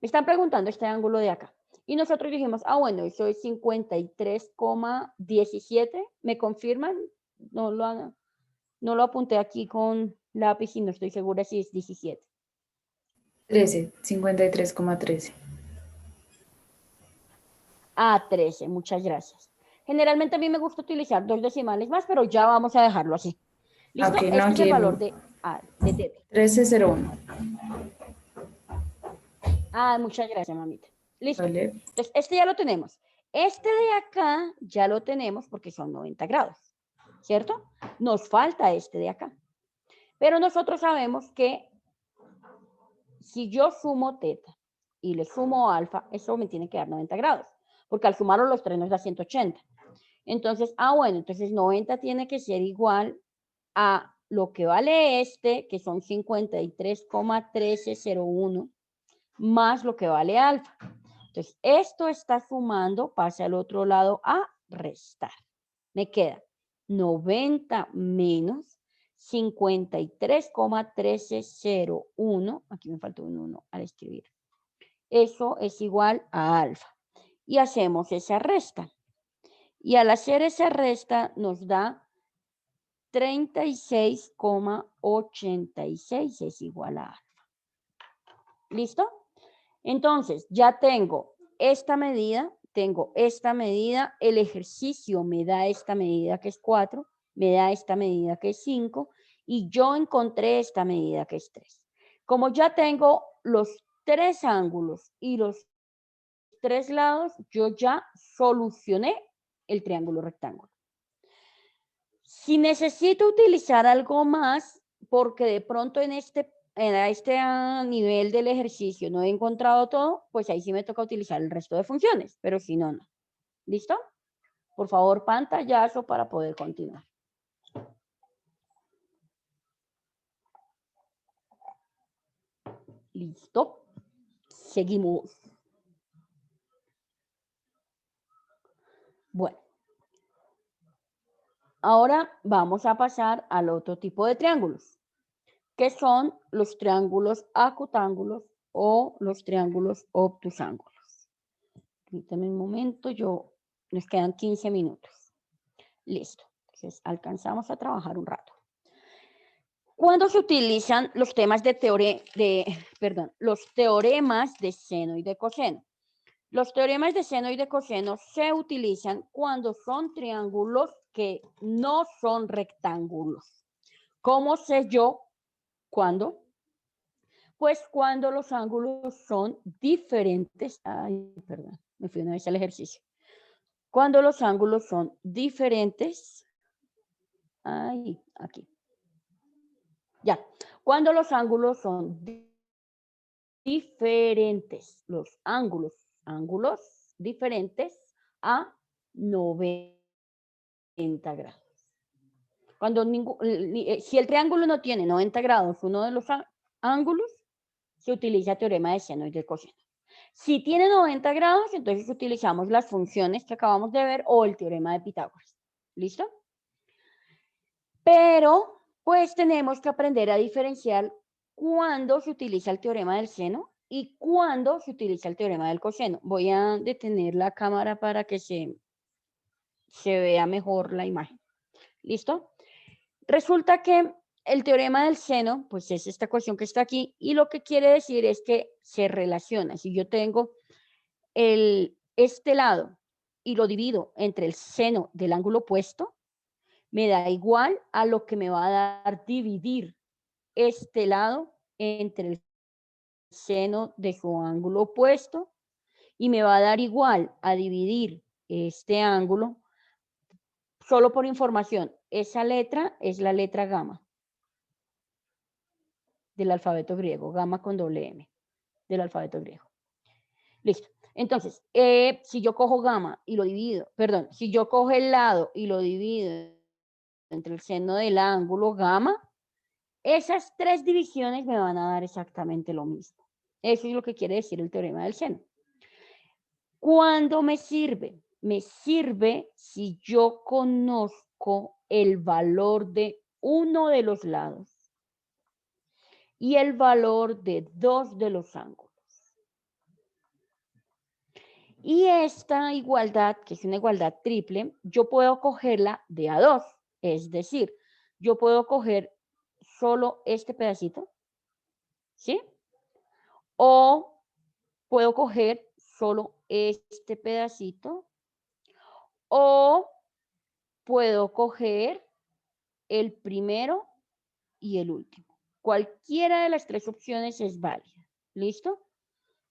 Speaker 1: Me están preguntando este ángulo de acá. Y nosotros dijimos, bueno, eso es 53,17. ¿Me confirman? No lo apunté aquí con lápiz y no estoy segura si es 17.
Speaker 2: 53,13.
Speaker 1: 13, muchas gracias. Generalmente a mí me gusta utilizar 2 decimales más, pero ya vamos a dejarlo así. ¿Listo?
Speaker 2: Okay,
Speaker 1: este es el valor de teta.
Speaker 2: 13,01.
Speaker 1: Muchas gracias, mamita. Listo.
Speaker 2: Vale.
Speaker 1: Entonces, este ya lo tenemos. Este de acá ya lo tenemos porque son 90 grados, ¿cierto? Nos falta este de acá. Pero nosotros sabemos que si yo sumo teta y le sumo alfa, eso me tiene que dar 90 grados, porque al sumarlo los tres nos da 180. Entonces, bueno, entonces 90 tiene que ser igual a lo que vale este, que son 53,1301, más lo que vale alfa. Entonces, esto está sumando, pasa al otro lado a restar. Me queda 90 menos 53,1301. Aquí me falta un 1 al escribir. Eso es igual a alfa. Y hacemos esa resta. Y al hacer esa resta nos da 36,86 es igual a alfa. ¿Listo? Entonces, ya tengo esta medida, el ejercicio me da esta medida que es 4, me da esta medida que es 5 y yo encontré esta medida que es 3. Como ya tengo los 3 ángulos y los 3 lados, yo ya solucioné el triángulo rectángulo. Si necesito utilizar algo más, porque de pronto en este nivel del ejercicio no he encontrado todo, pues ahí sí me toca utilizar el resto de funciones, pero si no, no. ¿Listo? Por favor, pantallazo para poder continuar. ¿Listo? Seguimos. Bueno, Ahora vamos a pasar al otro tipo de triángulos, que son los triángulos acutángulos o los triángulos obtusángulos. Permítame un momento, nos quedan 15 minutos. Listo, entonces alcanzamos a trabajar un rato. ¿Cuándo se utilizan los temas los teoremas de seno y de coseno? Los teoremas de seno y de coseno se utilizan cuando son triángulos que no son rectángulos. ¿Cómo sé yo cuándo? Pues cuando los ángulos son diferentes. Ay, perdón, me fui una vez al ejercicio. Cuando los ángulos son diferentes. Ay, aquí. Ya. Cuando los ángulos son diferentes, los ángulos diferentes a 90 grados. Cuando si el triángulo no tiene 90 grados, uno de los ángulos, se utiliza teorema de seno y de coseno. Si tiene 90 grados, entonces utilizamos las funciones que acabamos de ver o el teorema de Pitágoras. ¿Listo? Pero, pues tenemos que aprender a diferenciar cuándo se utiliza el teorema del seno y cuándo se utiliza el teorema del coseno. Voy a detener la cámara para que se vea mejor la imagen. ¿Listo? Resulta que el teorema del seno, pues es esta ecuación que está aquí, y lo que quiere decir es que se relaciona. Si yo tengo este lado y lo divido entre el seno del ángulo opuesto, me da igual a lo que me va a dar dividir este lado entre el seno de su ángulo opuesto, y me va a dar igual a dividir este ángulo. Solo por información, esa letra es la letra gamma del alfabeto griego, gamma con doble M del alfabeto griego. Listo. Entonces, si yo cojo gamma y lo divido, si yo cojo el lado y lo divido entre el seno del ángulo gamma, esas tres divisiones me van a dar exactamente lo mismo. Eso es lo que quiere decir el teorema del seno. ¿Cuándo me sirve? Me sirve si yo conozco el valor de uno de los lados y el valor de dos de los ángulos. Y esta igualdad, que es una igualdad triple, yo puedo cogerla de a dos. Es decir, yo puedo coger solo este pedacito, ¿sí? O puedo coger solo este pedacito, o puedo coger el primero y el último. Cualquiera de las tres opciones es válida. ¿Listo?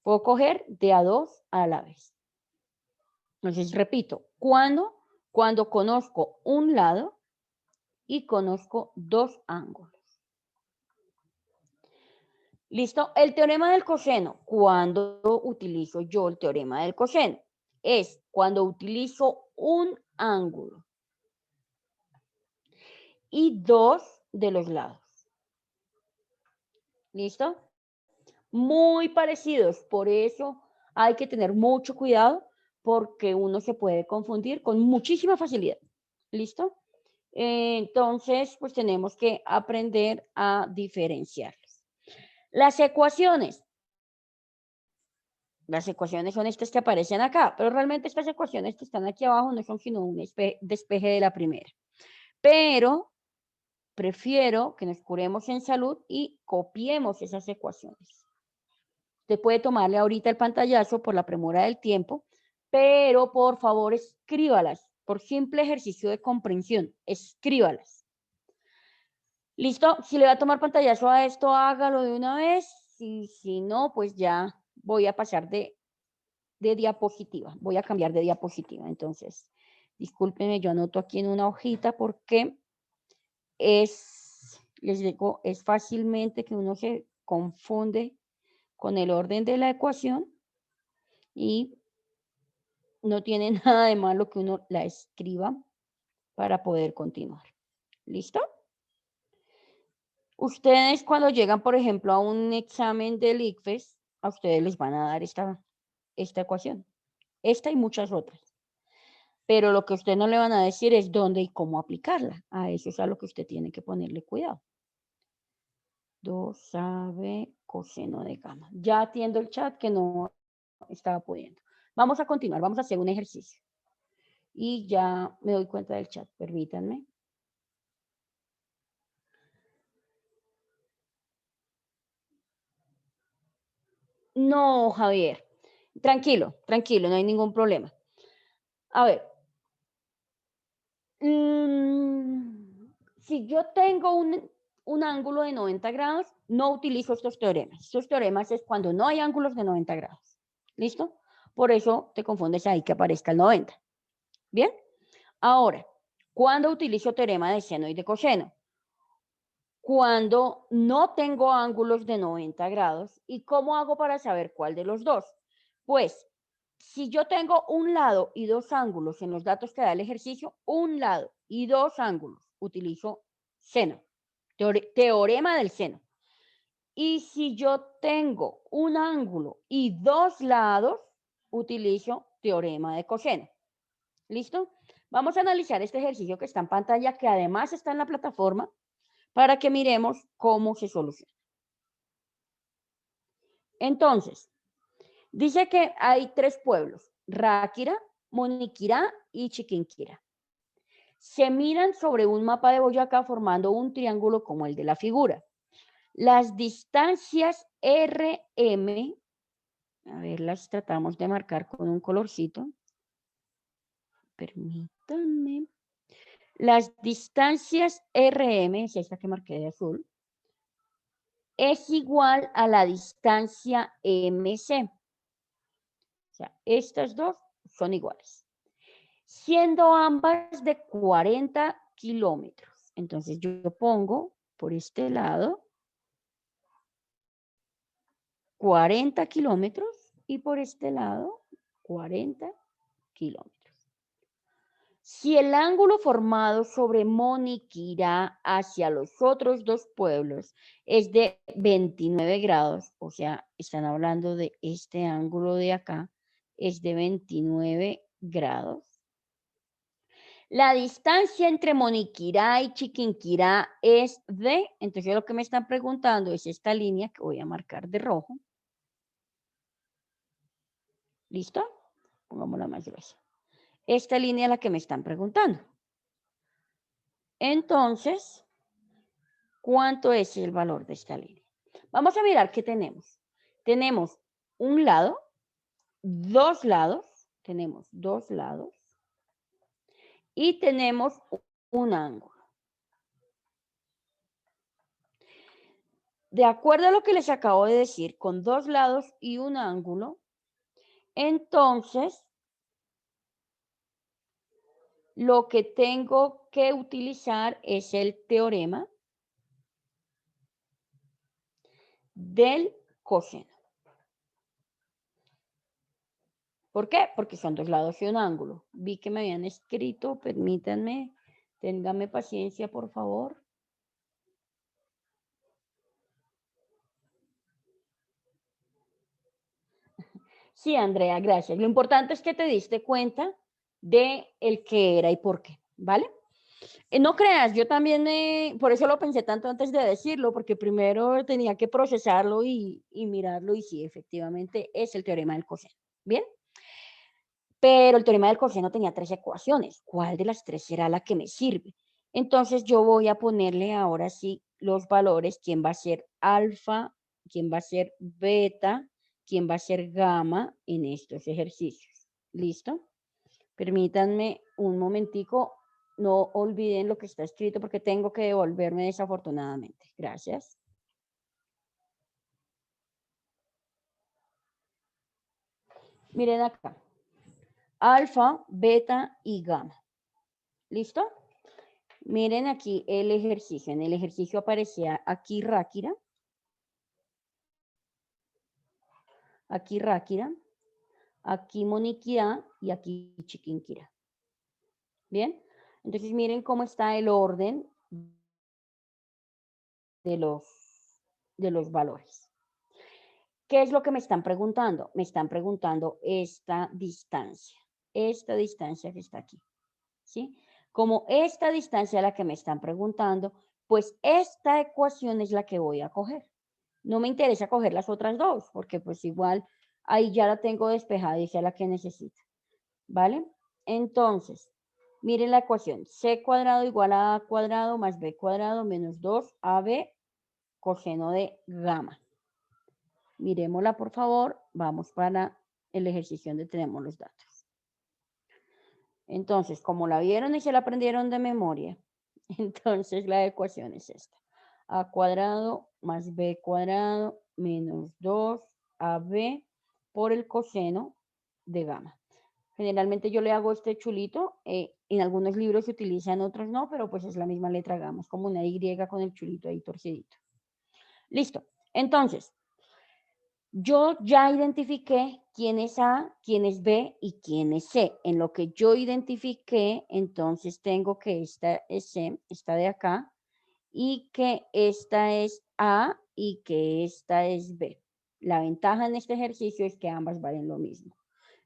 Speaker 1: Puedo coger de a dos a la vez. Entonces, repito, ¿cuándo? Cuando conozco un lado y conozco dos ángulos. ¿Listo? El teorema del coseno. ¿Cuándo utilizo yo el teorema del coseno? Es cuando utilizo un ángulo y dos de los lados. ¿Listo? Muy parecidos, por eso hay que tener mucho cuidado porque uno se puede confundir con muchísima facilidad. ¿Listo? Entonces, pues tenemos que aprender a diferenciarlos. Las ecuaciones son estas que aparecen acá, pero realmente estas ecuaciones que están aquí abajo no son sino un despeje de la primera. Pero prefiero que nos curemos en salud y copiemos esas ecuaciones. Usted puede tomarle ahorita el pantallazo por la premura del tiempo, pero por favor escríbalas, por simple ejercicio de comprensión, escríbalas. ¿Listo? Si le va a tomar pantallazo a esto, hágalo de una vez, y si no, pues ya voy a pasar de diapositiva, voy a cambiar de diapositiva. Entonces, discúlpenme, yo anoto aquí en una hojita porque les digo, es fácilmente que uno se confunde con el orden de la ecuación y no tiene nada de malo que uno la escriba para poder continuar. ¿Listo? Ustedes cuando llegan, por ejemplo, a un examen del ICFES, a ustedes les van a dar esta ecuación. Esta y muchas otras. pero lo que usted no le van a decir es dónde y cómo aplicarla. A eso es a lo que usted tiene que ponerle cuidado. 2AB coseno de gamma. Ya atiendo el chat que no estaba pudiendo. Vamos a continuar, vamos a hacer un ejercicio. Y ya me doy cuenta del chat, permítanme. No, Javier. Tranquilo, tranquilo, no hay ningún problema. A ver. Si yo tengo un ángulo de 90 grados, no utilizo estos teoremas. Estos teoremas es cuando no hay ángulos de 90 grados. ¿Listo? Por eso te confundes ahí que aparezca el 90. ¿Bien? Ahora, ¿cuándo utilizo teorema de seno y de coseno? Cuando no tengo ángulos de 90 grados. ¿Y cómo hago para saber cuál de los dos? Pues, si yo tengo un lado y dos ángulos en los datos que da el ejercicio, un lado y dos ángulos, utilizo seno, teorema del seno. Y si yo tengo un ángulo y dos lados, utilizo teorema de coseno. ¿Listo? Vamos a analizar este ejercicio que está en pantalla, que además está en la plataforma, para que miremos cómo se soluciona. Entonces, dice que hay tres pueblos: Ráquira, Moniquirá y Chiquinquirá. Se miran sobre un mapa de Boyacá formando un triángulo como el de la figura. Las distancias RM, a ver, las tratamos de marcar con un colorcito. Permítanme. Las distancias RM, es esta que marqué de azul, es igual a la distancia MC. O sea, estas dos son iguales, siendo ambas de 40 kilómetros. Entonces yo pongo por este lado 40 kilómetros y por este lado 40 kilómetros. Si el ángulo formado sobre Moniquirá hacia los otros dos pueblos es de 29 grados, o sea, están hablando de este ángulo de acá, es de 29 grados. La distancia entre Moniquirá y Chiquinquirá es de, entonces lo que me están preguntando es esta línea que voy a marcar de rojo. ¿Listo? Pongámosla más gruesa. Esta línea es la que me están preguntando. Entonces, ¿cuánto es el valor de esta línea? Vamos a mirar qué tenemos. Tenemos un lado, dos lados, tenemos dos lados y tenemos un ángulo. De acuerdo a lo que les acabo de decir, con dos lados y un ángulo, entonces lo que tengo que utilizar es el teorema del coseno. ¿Por qué? Porque son dos lados y un ángulo. Vi que me habían escrito, permítanme, ténganme paciencia, por favor. Sí, Andrea, gracias. Lo importante es que te diste cuenta de el qué era y por qué, ¿vale? No creas, yo también, por eso lo pensé tanto antes de decirlo, porque primero tenía que procesarlo y mirarlo, y sí, efectivamente es el teorema del coseno, ¿bien? Pero el teorema del coseno tenía tres ecuaciones. ¿Cuál de las tres será la que me sirve? Entonces yo voy a ponerle ahora sí los valores, quién va a ser alfa, quién va a ser beta, quién va a ser gamma en estos ejercicios. ¿Listo? Permítanme un momentico, no olviden lo que está escrito porque tengo que devolverme desafortunadamente. Gracias. Miren acá. Alfa, beta y gamma. ¿Listo? Miren aquí el ejercicio. En el ejercicio aparecía aquí Ráquira. Aquí Ráquira. Aquí Moniquirá y aquí Chiquinquirá. Bien. Entonces miren cómo está el orden de los valores. ¿Qué es lo que me están preguntando? Me están preguntando esta distancia. esta distancia que está aquí, ¿sí? Como esta distancia es la que me están preguntando, pues esta ecuación es la que voy a coger. No me interesa coger las otras dos, porque pues igual ahí ya la tengo despejada y esa es la que necesito, ¿vale? Entonces, miren la ecuación, c cuadrado igual a a cuadrado más b cuadrado menos 2ab coseno de gamma. Miremosla, por favor. Vamos para el ejercicio donde tenemos los datos. Entonces, como la vieron y se la aprendieron de memoria, entonces la ecuación es esta. A cuadrado más b cuadrado menos 2ab por el coseno de gamma. Generalmente yo le hago este chulito. En algunos libros se utiliza, en otros no, pero pues es la misma letra gamma. Es como una Y con el chulito ahí torcidito. Listo. Entonces, yo ya identifiqué quién es A, quién es B y quién es C. En lo que yo identifiqué, entonces tengo que esta es C, esta de acá, y que esta es A y que esta es B. La ventaja en este ejercicio es que ambas valen lo mismo.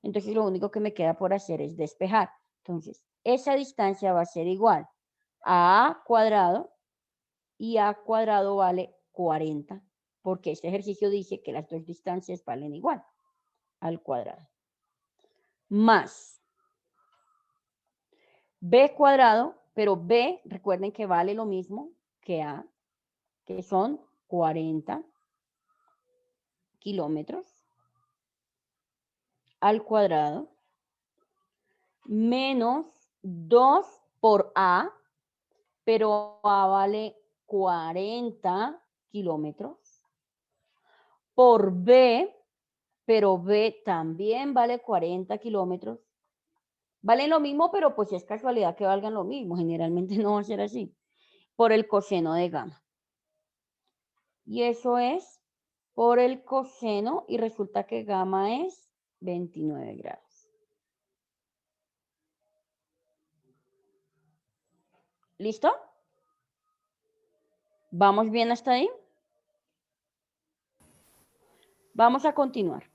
Speaker 1: Entonces lo único que me queda por hacer es despejar. Entonces, esa distancia va a ser igual a A cuadrado, y A cuadrado vale 40, porque este ejercicio dice que las dos distancias valen igual, al cuadrado. Más B cuadrado, pero B, recuerden que vale lo mismo que A, que son 40 kilómetros al cuadrado, menos 2 por A, pero A vale 40 kilómetros, por B, pero B también vale 40 kilómetros. Valen lo mismo, pero pues es casualidad que valgan lo mismo. Generalmente no va a ser así. Por el coseno de gamma. Y eso es por el coseno, y resulta que gamma es 29 grados. ¿Listo? ¿Vamos bien hasta ahí? Vamos a continuar.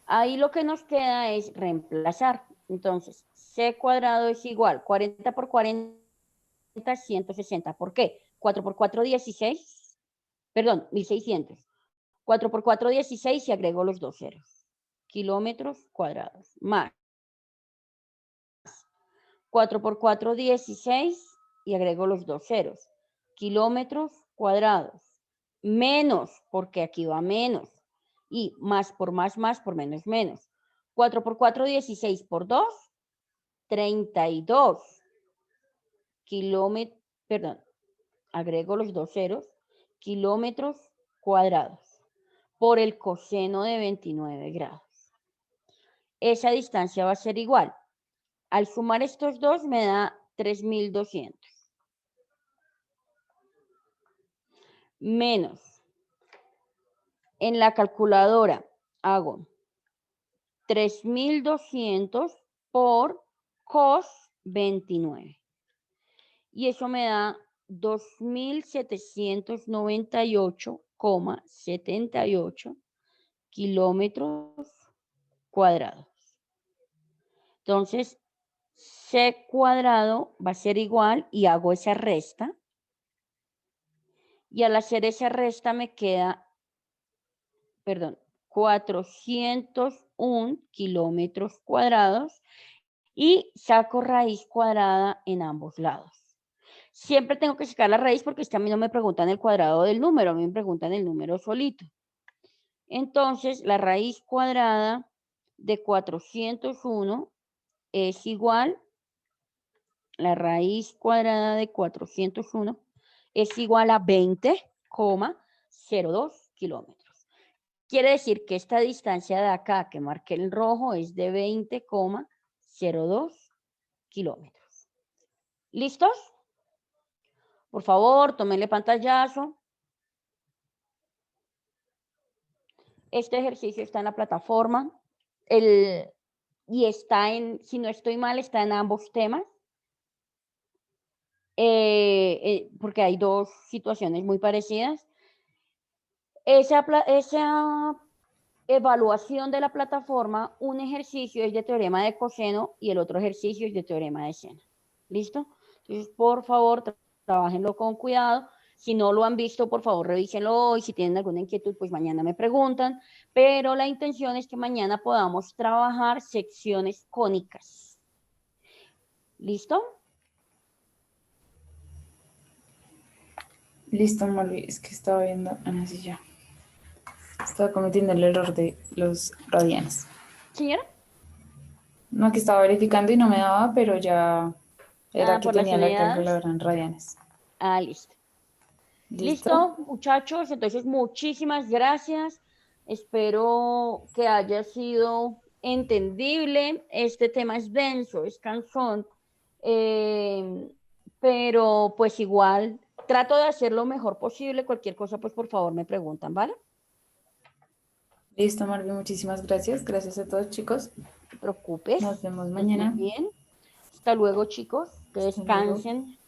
Speaker 1: Ahí lo que nos queda es reemplazar. Entonces, c cuadrado es igual, 40 por 40, 160. ¿Por qué? 4 por 4, 16. Perdón, 1600. 4 por 4, 16 y agrego los dos ceros. Kilómetros cuadrados. Más 4 por 4, 16 y agrego los dos ceros. Kilómetros cuadrados. Menos, porque aquí va menos. Y más por más, por menos, menos. 4 por 4, 16 por 2, 32 kilómetros, perdón, agrego los dos ceros, kilómetros cuadrados por el coseno de 29 grados. Esa distancia va a ser igual. Al sumar estos dos me da 3200. Menos. En la calculadora hago 3200 por cos 29. Y eso me da 2798,78 kilómetros cuadrados. Entonces, c cuadrado va a ser igual, y hago esa resta. Y al hacer esa resta me queda, perdón, 401 kilómetros cuadrados, y saco raíz cuadrada en ambos lados. Siempre tengo que sacar la raíz porque es que a mí no me preguntan el cuadrado del número, a mí me preguntan el número solito. Entonces, la raíz cuadrada de 401 es igual, la raíz cuadrada de 401 es igual a 20,02 kilómetros. Quiere decir que esta distancia de acá que marqué en rojo es de 20,02 kilómetros. ¿Listos? Por favor, tómenle pantallazo. Este ejercicio está en la plataforma. Y está en, si no estoy mal, está en ambos temas. Porque hay dos situaciones muy parecidas. Esa evaluación de la plataforma, un ejercicio es de teorema de coseno y el otro ejercicio es de teorema de seno. ¿Listo? Entonces, por favor, trabajenlo con cuidado. Si no lo han visto, por favor, revísenlo hoy. Si tienen alguna inquietud, pues mañana me preguntan. Pero la intención es que mañana podamos trabajar secciones cónicas. ¿Listo?
Speaker 2: Listo, Marvi. Es que estaba viendo. Ah, sí, ya. Estaba cometiendo el error de los radianes.
Speaker 1: Señora.
Speaker 2: No, que estaba verificando y no me daba, pero ya era que
Speaker 1: Por las
Speaker 2: tenía la
Speaker 1: unidades.
Speaker 2: calculadora en radianes.
Speaker 1: Listo.
Speaker 2: ¿Listo?
Speaker 1: Listo, muchachos. Entonces, muchísimas gracias. Espero que haya sido entendible. Este tema es denso, es cansón. Pero pues igual trato de hacer lo mejor posible. Cualquier cosa, pues por favor me preguntan, ¿vale?
Speaker 2: Listo, Marvi, muchísimas gracias. Gracias a todos, chicos.
Speaker 1: No te preocupes.
Speaker 2: Nos vemos mañana.
Speaker 1: Bien. Hasta luego, chicos. Que
Speaker 2: Hasta luego.
Speaker 1: descansen.